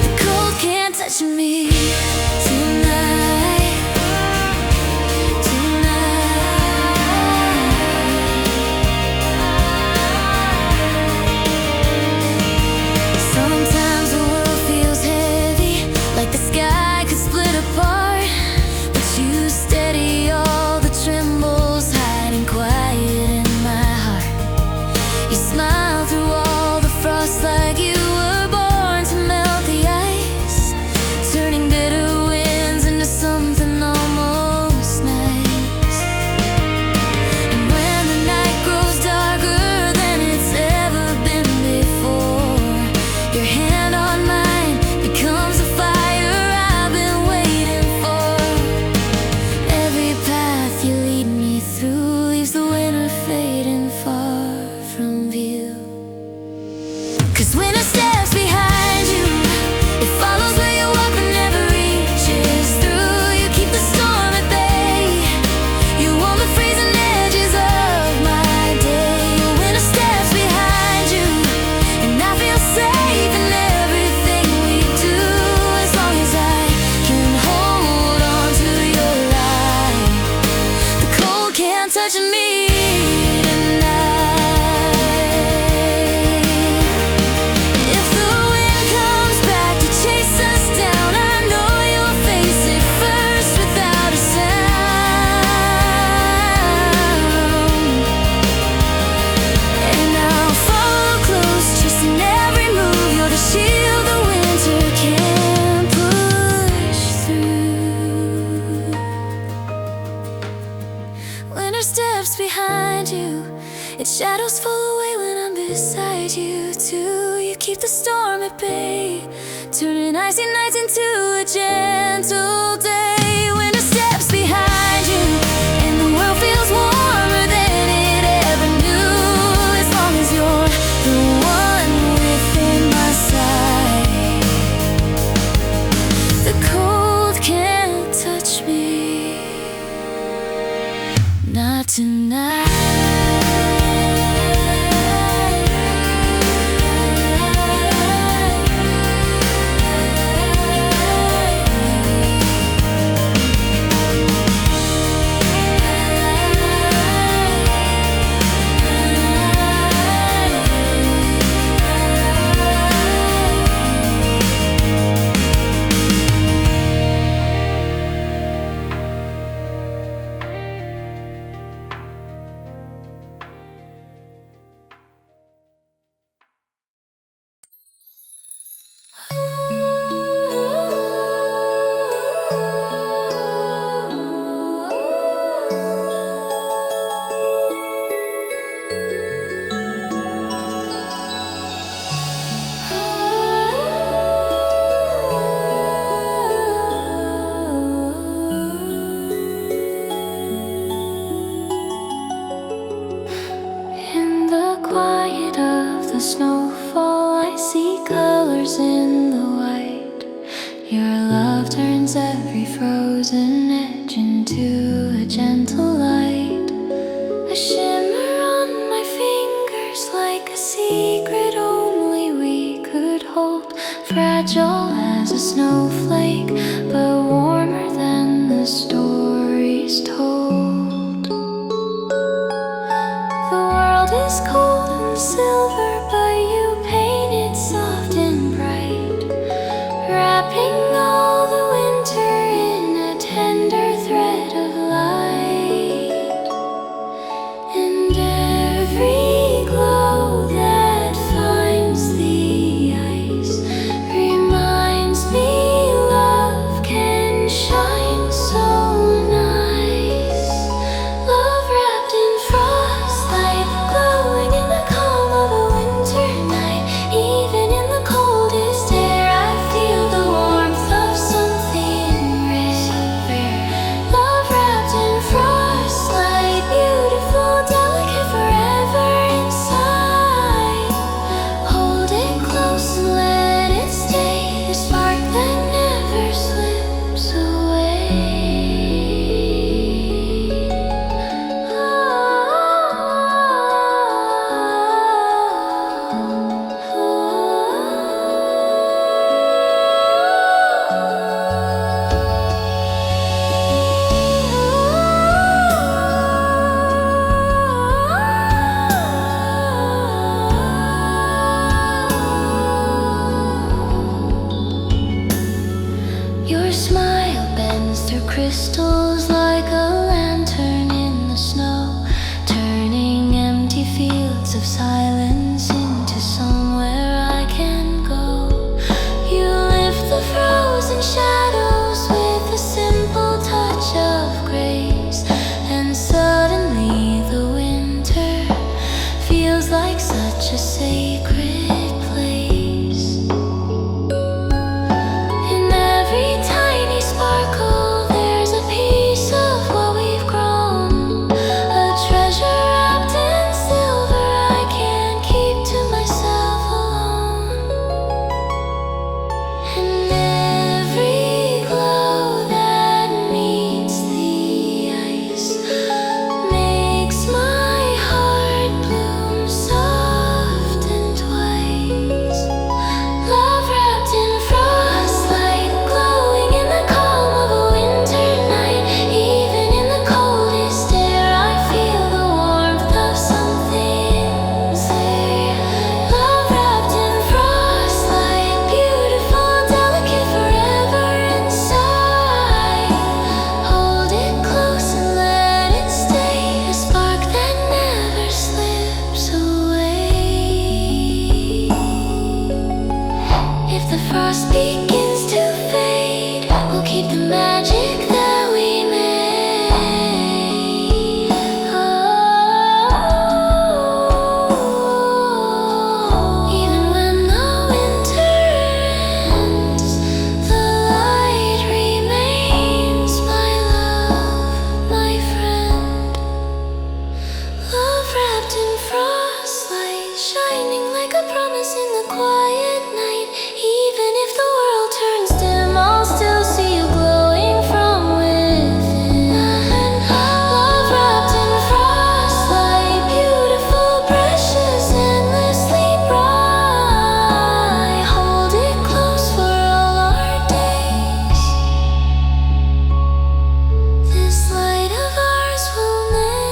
Speaker 1: The cold can't touch me tonight, Sometimes the world feels heavy, like the sky could split apart, but you steady all the trembles hiding quiet in my heart. You smile through all the frost like you were born to melt the ice, turning bitter winds into something almost nice. And when the night grows darker than it's ever been before, your hand on mine becomes a fire I've been waiting for. Every path you lead me through leaves the winter fading far from view. 'Cause winter steps behind you, it follows where you walk but never reaches through. You keep the storm at bay, you warm the freezing edges of my day. Winter steps behind you, and I feel safe in everything we do, as long as I can hold on to your light. The cold can't touch me tonight. If the wind comes back to chase us down, I know you'll face it first without a sound. And I'll follow close, chasing every move. You're the shield the winter can't push through. Winter steps behind you, its shadows fall away when I'm beside you too. You keep the storm at bay, turning icy nights into a gentle day. Winter steps behind you, and the world feels warmer than it ever knew, as long as you're the one within my sight. The cold can't touch me, not tonight. Snowfall, I see colors in the white. Your love turns every frozen edge into a gentle light. A shimmer on my fingers like a secret only we could hold. Fragile as a snowflake, but warmer than the stories told. The world is cold and silver, but you paint feels like such a sacred place. In every tiny sparkle, there's a piece of what we've grown, a treasure wrapped in silver I can't keep to myself alone. And every glow that meets the ice makes my heart bloom soft and twice. Love wrapped in frostlight, glowing in the calm of a winter night. Even in the coldest air, I feel the warmth of something there. Love wrapped in frostlight, beautiful, delicate, forever inside. Hold it close and let it stay, a spark that never slips away. If the frost begins to fade, we'll keep the magic that we made. Oh, even when the winter ends, the light remains. My love, my friend. Love wrapped in frostlight, shining like a promise in the quiet night. Even if the world turns dim, I'll still see you glowing from within. Love wrapped in frostlight, beautiful, precious, endlessly bright. Hold it close for all our days. This light of ours will never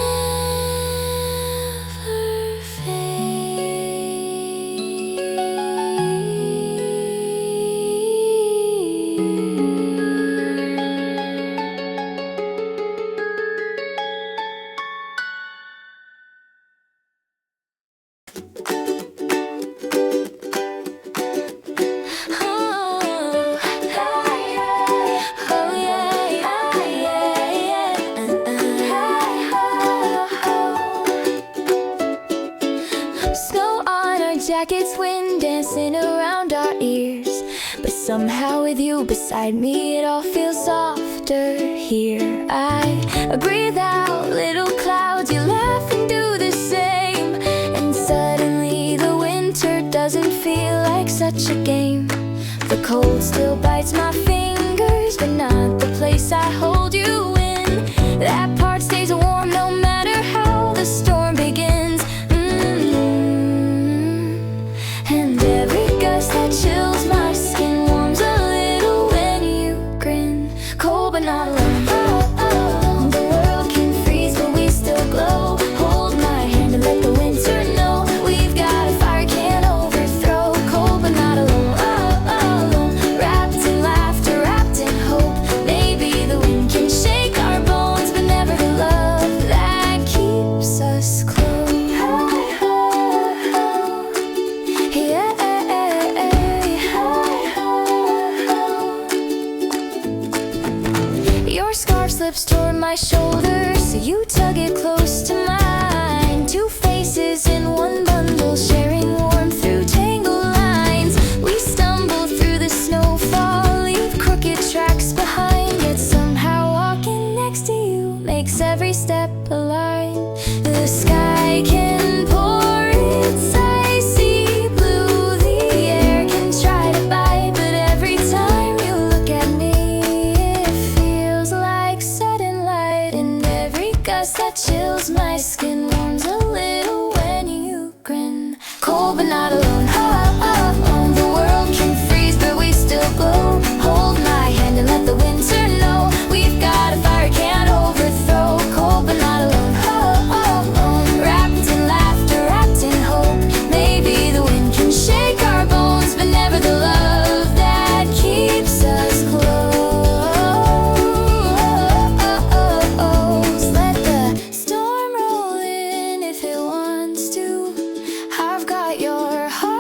Speaker 1: Snow on our jackets, wind dancing around our ears. But somehow with you beside me, it all feels softer here. I breathe out little clouds, you laugh and do the same. And suddenly the winter doesn't feel like such a game. The cold still bites my fingers, but not the place I hold you in. That part stays warm no matter how the storm begins. And every gust that chills my skin warms a little when you grin. Cold but not alone. The world can freeze but we still glow. Hold my hand and let the winter know we've got a fire can't overthrow. Cold but not alone. Wrapped in laughter, wrapped in hope. Maybe the wind can shake our bones, but never the love that keeps us close. Your scarf slips toward my shoulder, so you tug it close to mine. Two faces in one bundle, sharing warmth through tangled lines. We stumble through the snowfall, leave crooked tracks behind. Yet somehow walking next to you makes every step a line. The sky can pour its icy blue, the air can try to bite, but every time you look at me, it feels like sudden light. And every gust that chills my skin warms a little when you grin. Cold but not alone. The world can freeze but we still glow. Hold my hand and let the winter know we've got a fire can't overthrow. Cold but not alone. Wrapped in laughter, wrapped in hope. Maybe the wind can shake our bones, but never the love that keeps us close. Let the storm roll in if it wants to. I've got your heart.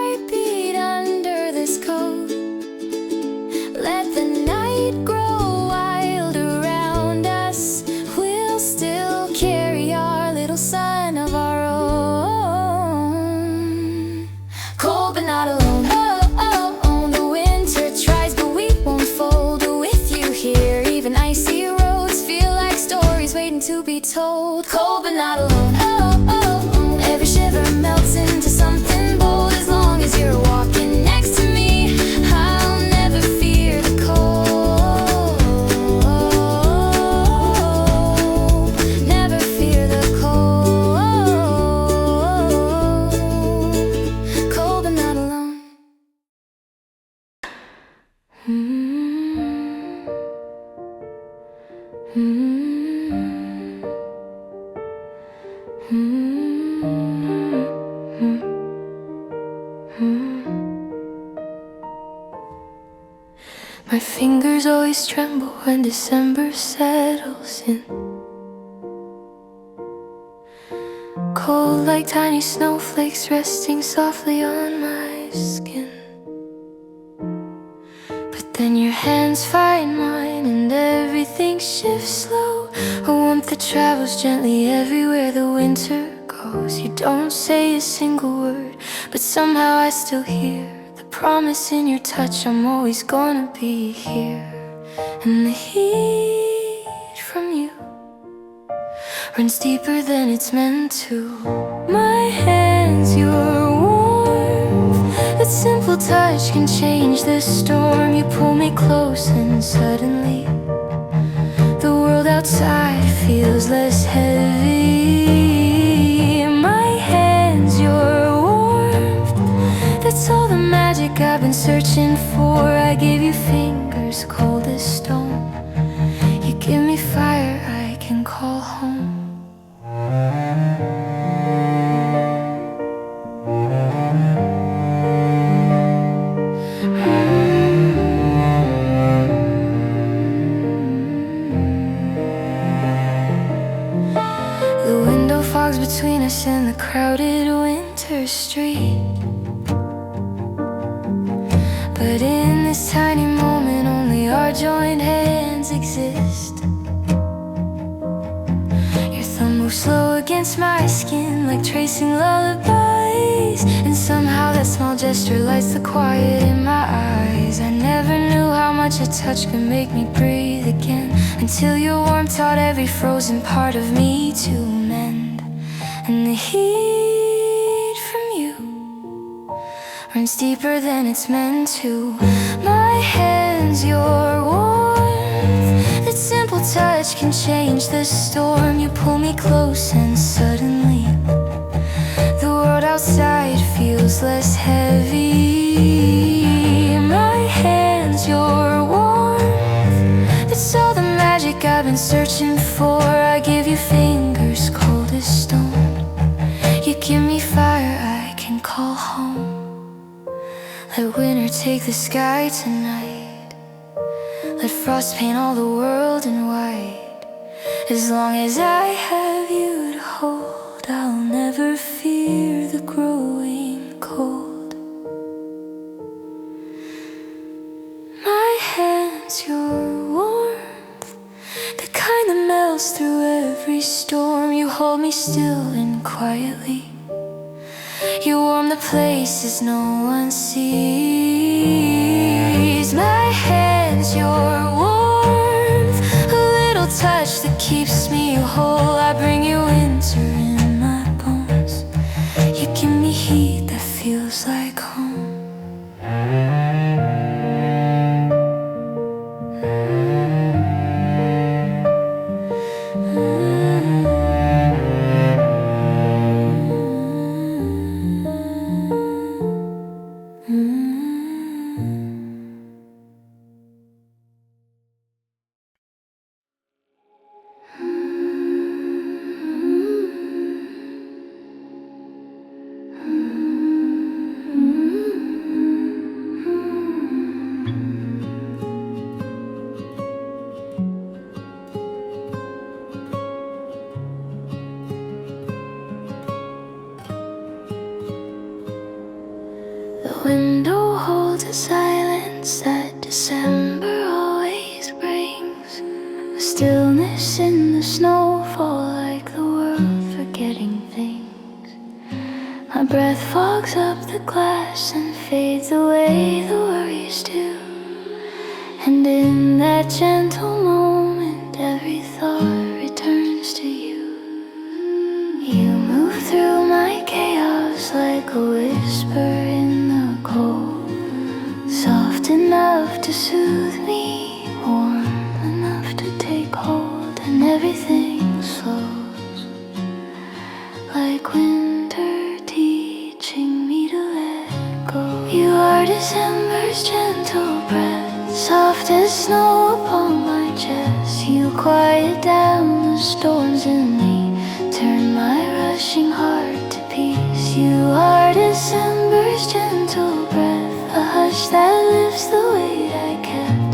Speaker 1: My fingers always tremble when December settles in. Cold like tiny snowflakes resting softly on my skin. But then your hands find mine and everything shifts slow. A warmth that travels gently everywhere the winter goes. You don't say a single word, but somehow I still hear the promise in your touch. I'm always gonna be here. And the heat from you runs deeper than it's meant to. My hands, your warmth, that simple touch can change the storm. You pull me close and suddenly the world outside feels less heavy. My hands, your warmth, that's all the magic I've been searching for. I gave you fingers cold as stone. You give me fire I can call home. The window fogs between us and the crowded winter street. But in this tiny moment only our joined hands exist. Your thumb moves slow against my skin like tracing lullabies. And somehow that small gesture lights the quiet in my eyes. I never knew how much a touch could make me breathe again, until your warmth taught every frozen part of me to mend. And the heat from you runs deeper than it's meant to. My hands, your warmth, that simple touch can change the storm. You pull me close and suddenly the world outside feels less heavy. My hands, your warmth, that's all the magic I've been searching for. I give you fingers cold as stone. You give me fire I can call home. Let winter take the sky tonight. Let frost paint all the world in white. As long as I have you to hold, I'll never fear the growing cold. My hands, your warmth, the kind that melts through every storm. You hold me still and quietly. You warm the places no one sees. My hands, your warmth, a little touch that keeps me whole. I bring you winter in my bones. You give me heat that feels like home. The window holds a silence that December always brings. A stillness in the snowfall, like the world forgetting things. My breath fogs up the glass and fades away the worries do. And in that gentle moment, every thought returns to you. You move through my chaos like a whisper in the cold, soft enough to soothe me, warm enough to take hold. And everything slows, like winter teaching me to let go. You are December's gentle breath, soft as snow upon my chest. You quiet down the storms in me, turn my rushing heart to peace. You are December's gentle breath, a hush that lifts the weight I kept.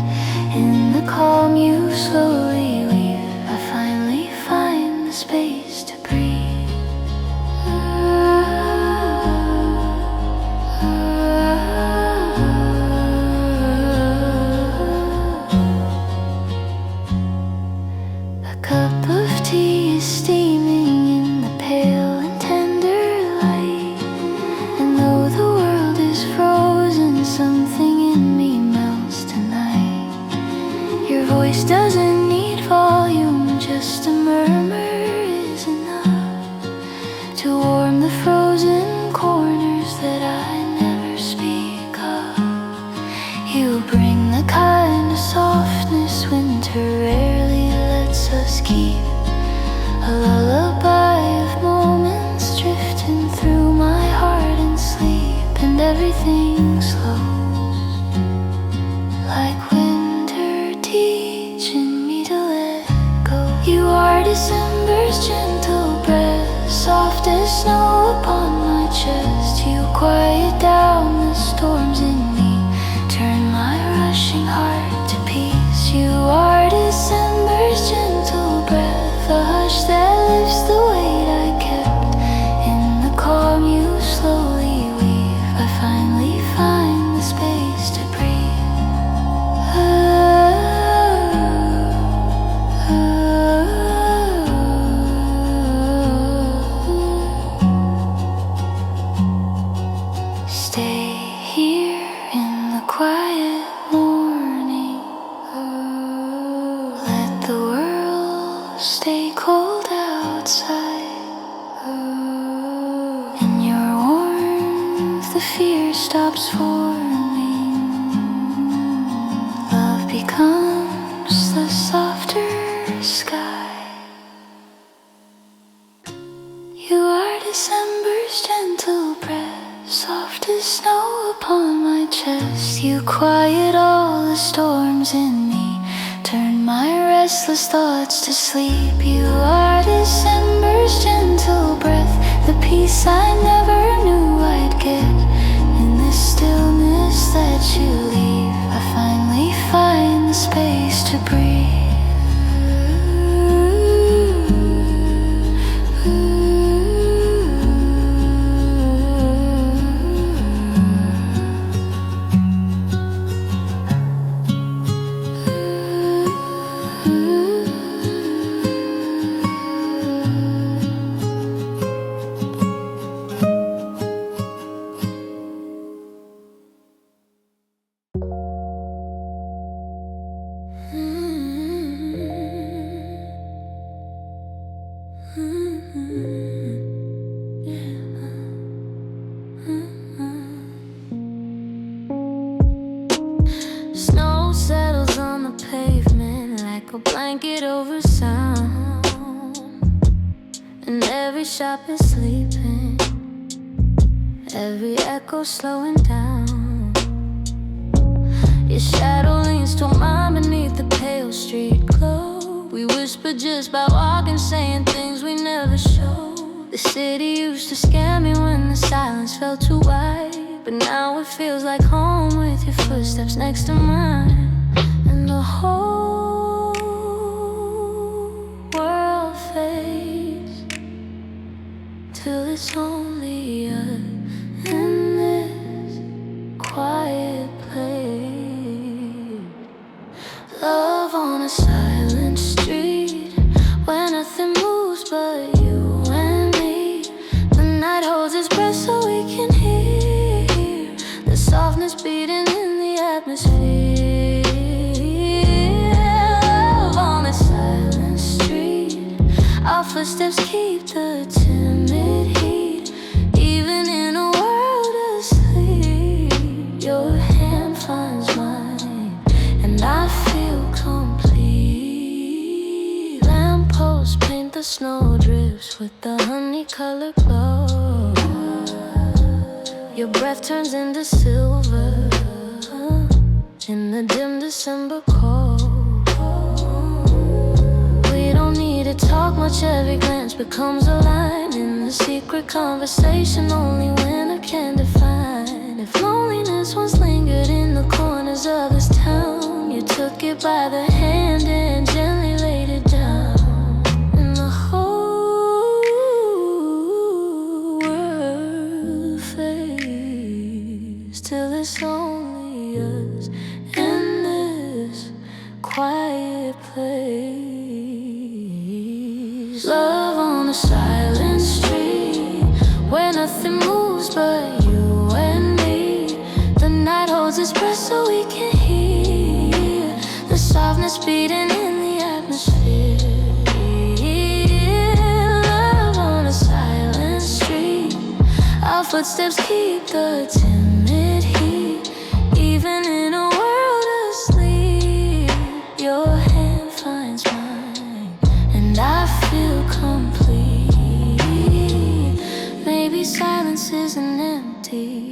Speaker 1: that I never speak of. You bring the kind of softness winter rarely lets us keep. A lullaby of moments drifting through my heart in sleep, and everything slows like winter teaching me to let go. You are December's gentle breath, soft as snow upon my chest. You quiet down the storms in me, turn my rushing heart to peace. You are December's gentle breath, a hush that lifts the weight I kept. In the calm you slowly weave, I finally find the space to breathe. Stay here in the quiet morning. Let the world stay cold outside. In your warmth the fear stops forming. Love becomes the softer sky. You are December's gentle breath, soft as snow upon my chest. You quiet all the storms in me, turn my restless thoughts to sleep. You are December's gentle breath, the peace I never knew I'd get. In this stillness that you leave, I finally find the space to breathe. Snow settles on the pavement like a blanket over sound, and every shop is sleeping, every echo slowing down. Your shadow leans to mine beneath the pale street glow. We whisper just by walking, saying things we never show. The city used to scare me when the silence felt too wide, but now it feels like home with your footsteps next to mine. And the whole world fades till it's only us in this quiet place. Love on a silent street where nothing moves but you and me. The night holds its breath so we can hear the softness beating in the atmosphere. Love on a silent street, our footsteps keep the timid heat. Even in a world asleep, your hand finds mine, and I feel complete. Lampposts paint the snowdrifts with the honey-colored glow. Your breath turns into silver in the dim December cold. We don't need to talk much, every glance becomes a line in the secret conversation only winter can define. If loneliness once lingered in the corners of this town, you took it by the hand and gently laid it down. And the whole world fades till it's only us in this quiet place. Love on a silent street where nothing moves but you and me. The night holds its breath so we can hear the softness beating in the atmosphere. Love on a silent street, our footsteps keep the timid heat. Even in a world asleep, your hand finds mine, and I feel complete. Maybe silence isn't empty.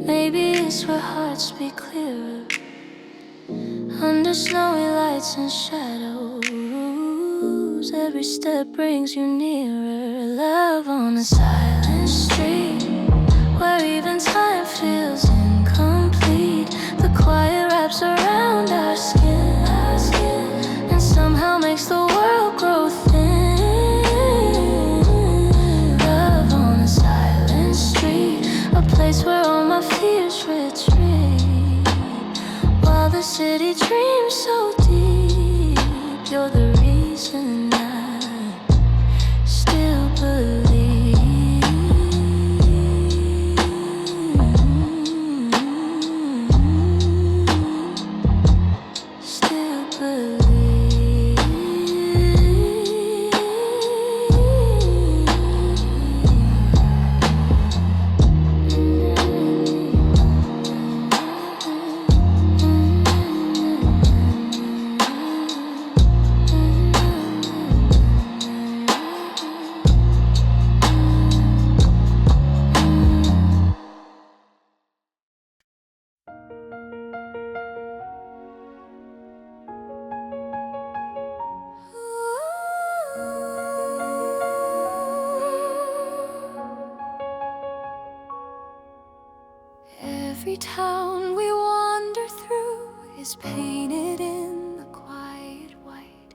Speaker 1: Maybe it's where hearts speak clearer. Under snowy lights and shadows, every step brings you nearer. Love on a silent street, where even time feels incomplete. The quiet wraps around our skin, and somehow makes the world grow thin. Love on a silent street, a place where all my fears retreat, while the city dreams so deep. You're the reason I still believe. Still believe. Every town we wander through is painted in the quiet white.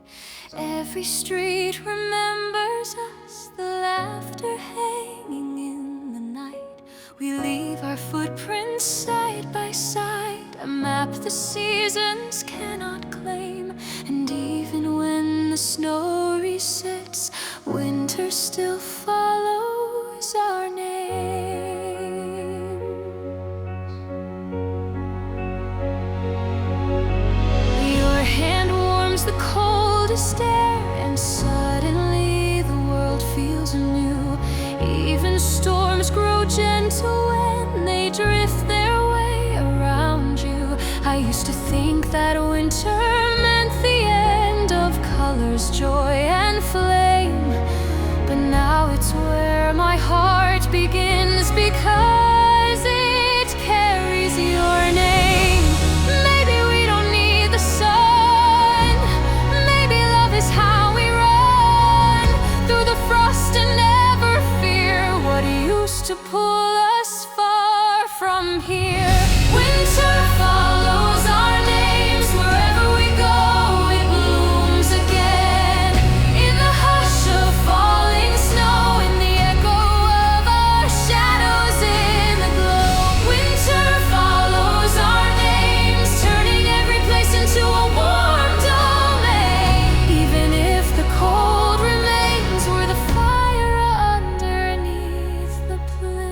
Speaker 1: Every street remembers us, the laughter hanging in the night. We leave our footprints side by side, a map the seasons cannot claim. And even when the snow resets, winter still follows our name. The coldest air, and suddenly the world feels anew. Even storms grow gentle when they drift their way around you. I used to think that winter meant the end of colors, joy and flame, but now it's where my heart begins, because it carries your name. Maybe we don't need the sun, how we run through the frost and never fear what used to pull us far from here. Winter follows our names wherever we go, it blooms again in the hush of falling snow, in the echo of our shadows in the glow. Winter follows our names, turning every place into a warm domain. Even if the cold remains, we're the fire underneath the plains.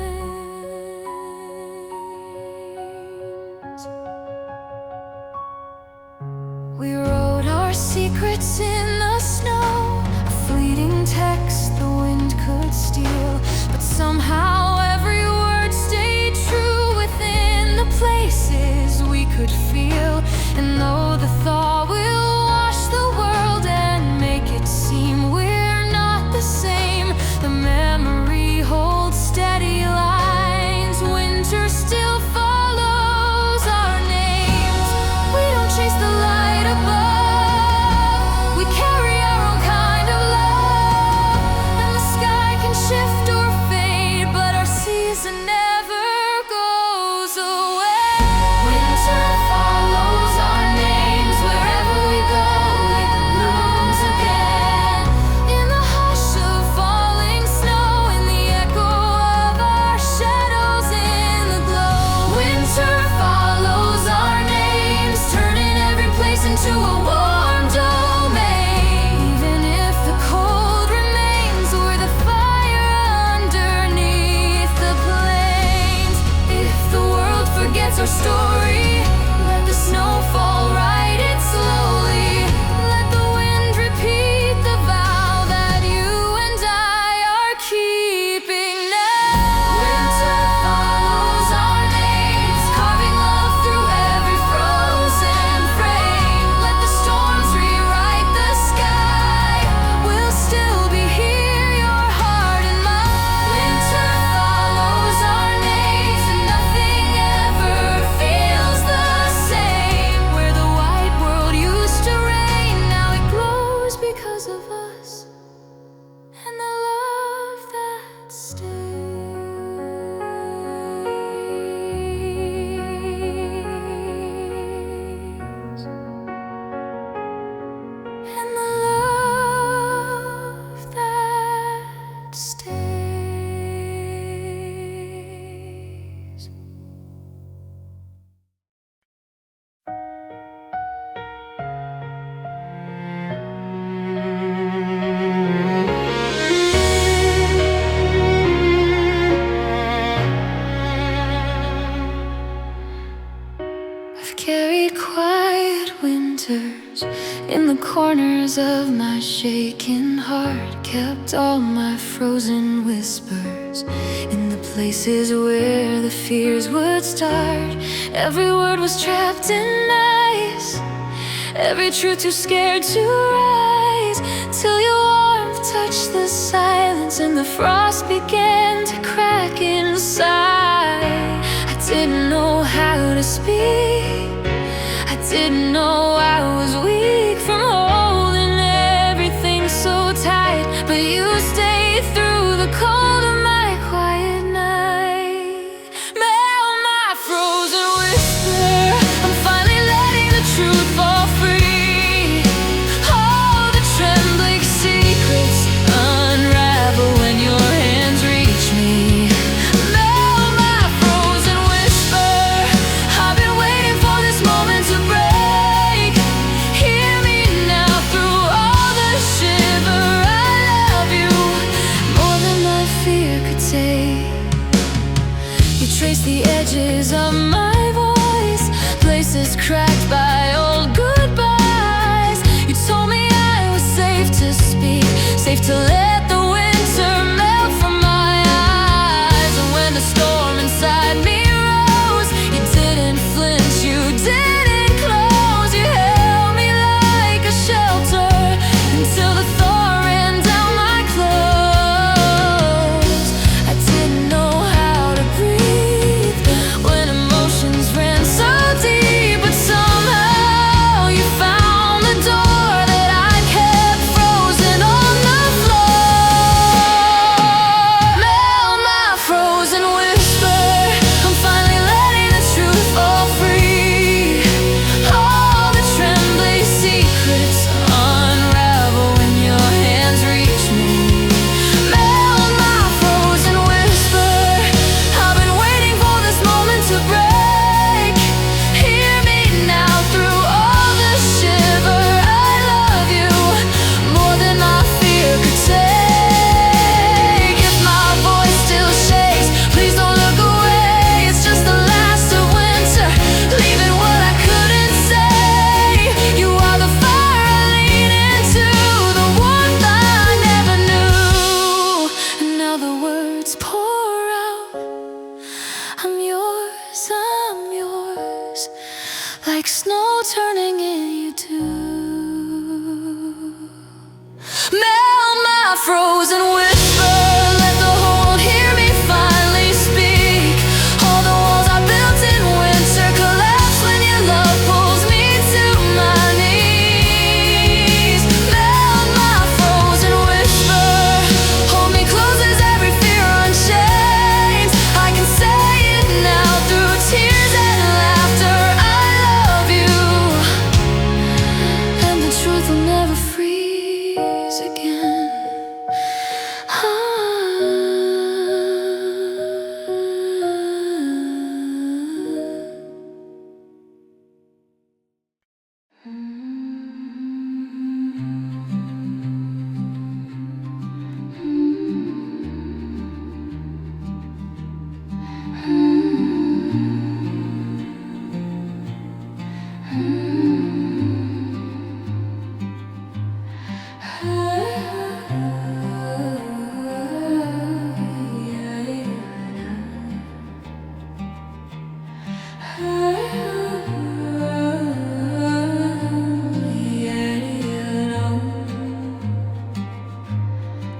Speaker 1: We wrote our secrets in the snow, a fleeting text the wind could steal, but somehow every word stayed true within the places we could feel. And though the thaw will wash the world and make it seem we're not the same, the memory holds steady lines. Winter still follows our names. We don't chase the light above, we carry our own kind of love. And the sky can shift or fade, but our season never goes away. Winter follows our names wherever we go, it blooms again in the hush of falling snow, in the echo of our shadows in the glow. Winter follows our names, turning every place into a warm domain. Even if the cold remains, we're the fire underneath the plains. If the world forgets our story, let the snow fall, write it slowly. Let the wind repeat the vow that you and I are keeping now. answers in the corners of my shaking heart. Kept all my frozen whispers in the places where the fears would start. Every word was trapped in ice, every truth too scared to rise, till your warmth touched the silence and the frost began to crack inside. I didn't know how to speak, I didn't know I was weak from holding everything so tight, but you stayed through the cold of my quiet night. Melt my frozen whisper, I'm finally letting the truth fall free. All the trembling secrets unravel when your hands reach me. Melt my frozen whisper, I've been waiting for this moment to break. Hear me now through all the shiver. I love you more than my fear could take. You trace the edges of my voice, places cracked by old goodbyes. You told me I was safe to speak, safe to let the winter melt from my eyes. And when the storm inside me rose, you didn't flinch, you didn't close. You held me like a shelter until the thaw ran down my clothes. I didn't know how to breathe when emotions ran so deep, but somehow you found the door that I kept frozen on the floor. Melt my frozen whisper, I'm finally letting the truth fall free. All the trembling secrets unravel when your hands reach me. Melt my frozen whisper, I've been waiting for this moment to break. Hear me now through all the shiver. I love you more than my fear could take. If my voice still shakes, please don't look away. It's just the last of winter, leaving what I couldn't say. You are the fire I lean into, the warmth I never knew. And now the words pour out, I'm yours, like snow turning into dew. Melt my frozen whisper, let the whole world hear me finally speak. All the walls I built in winter collapse when your love pulls me to my knees. Melt my frozen whisper, hold me close as every fear unchains. I can say it now through tears and laughter. I love you, and the truth will never freeze again.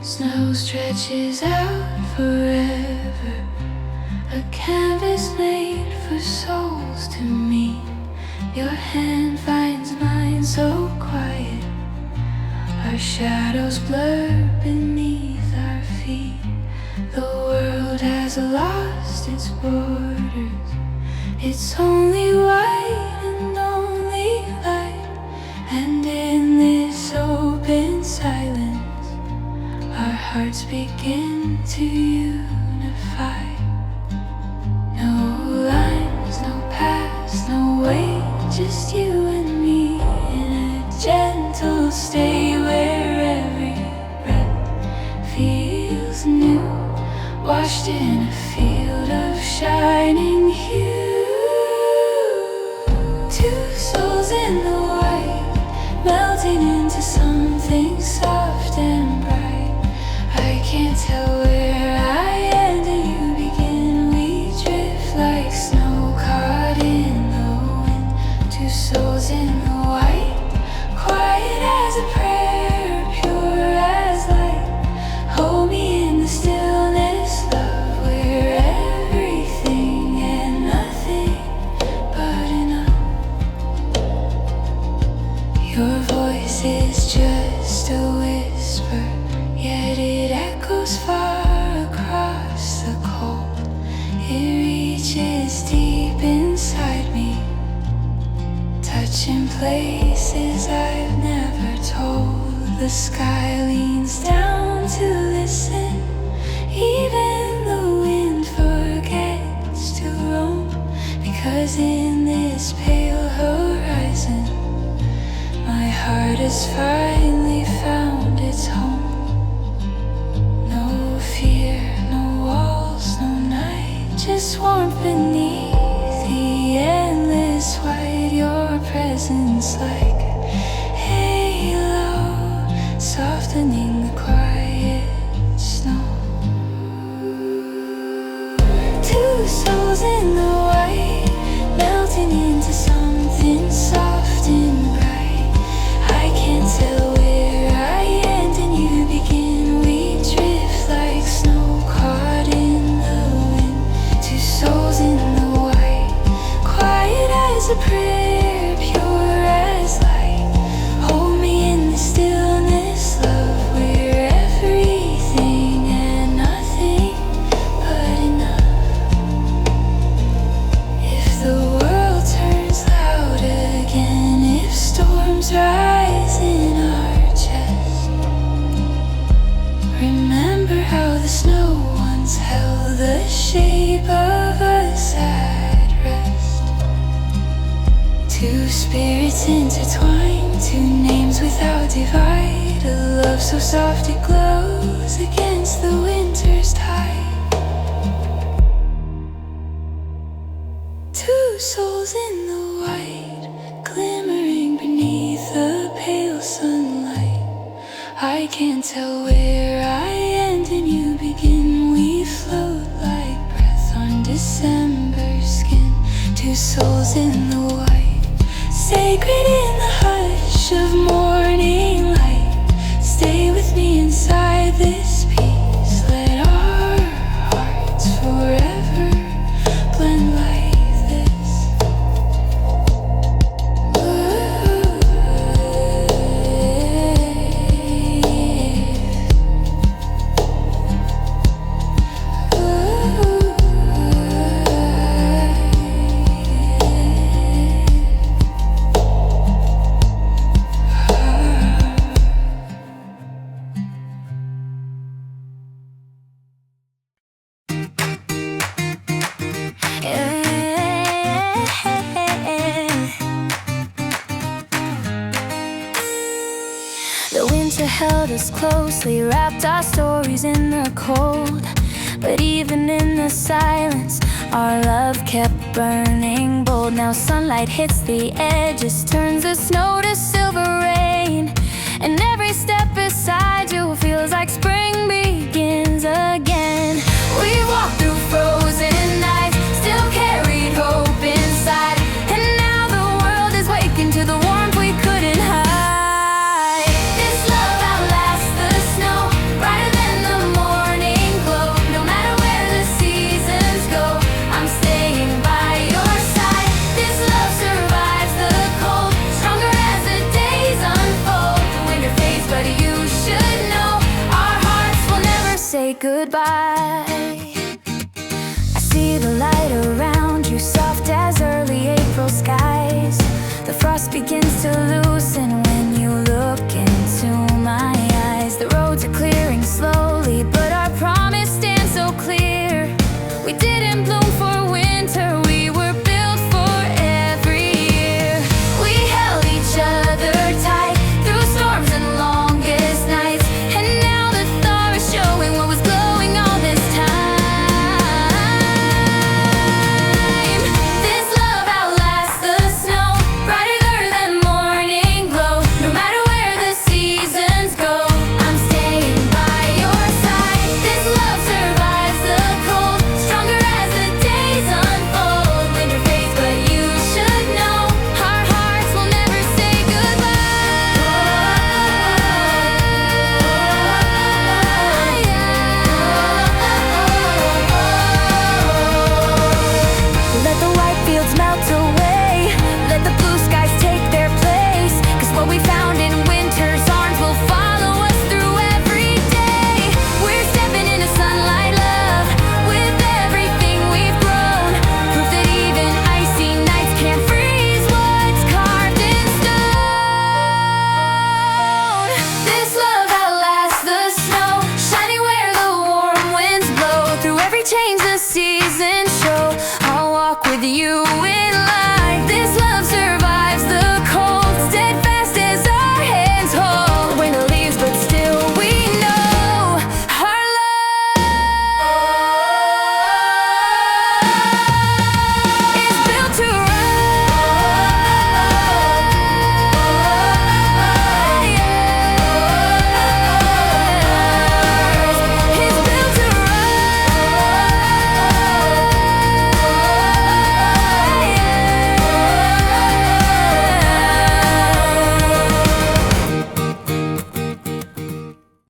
Speaker 1: Snow stretches out forever, a canvas made for souls to meet. Your hand finds mine so quiet, our shadows blur beneath our feet. The world has lost its borders, it's only white and only light. And in this open silence, our hearts begin to unify. No lines, no past, no wait, just you and me in a gentle stay where every breath feels new, washed in a field of shining hue. Two souls in the white, reaches deep inside me, touching places I've never told. The sky leans down to listen, even the wind forgets to roam. Because in this pale horizon, my heart has finally found its home. No fear, no walls, no night, just warmth beneath the endless white. Your presence like halo, softening the quiet snow. Two souls in the white, melting into something soft and bright. I can't tell where I end and you begin. We drift like snow caught in the wind. Two souls in the white, quiet as a prayer, pure as light. Hold me in the stillness, love. We're everything and nothing but enough. If the world turns loud again, if storms rise in our chest, remember how the snow once held the shape of us at rest. Two spirits intertwined, two names without divide. A love so soft it glows against the winter's tide. Two souls in the white, glimmering beneath the pale sunlight. I can't tell where I end and you begin. We float like breath on December's skin. Two souls in the white, sacred in the hush of morning light. Stay with me inside this peace. Let our hearts forever blend like this. The winter held us closely, wrapped our stories in the cold. But even in the silence, our love kept burning bold. Now sunlight hits the edges, turns the snow to silver rain. And every step beside you feels like spring begins again. We walked through frozen nights, still carried hope inside. And now the world is waking to the warmth we couldn't hide. This love outlasts the snow, brighter than the morning glow. No matter where the seasons go, I'm staying by your side. This love survives the cold, stronger as the days unfold. The winter fades, but you should know our hearts will never say goodbye. I see the light around you, soft as early April skies. The frost begins to loosen when you look into my eyes. The roads are clearing slowly, but our promise stands so clear. We didn't bloom for winter, we were built for every year. We held each other tight through storms and longest nights. And now the thaw is showing what was glowing all this time. This love outlasts the snow, brighter than with you.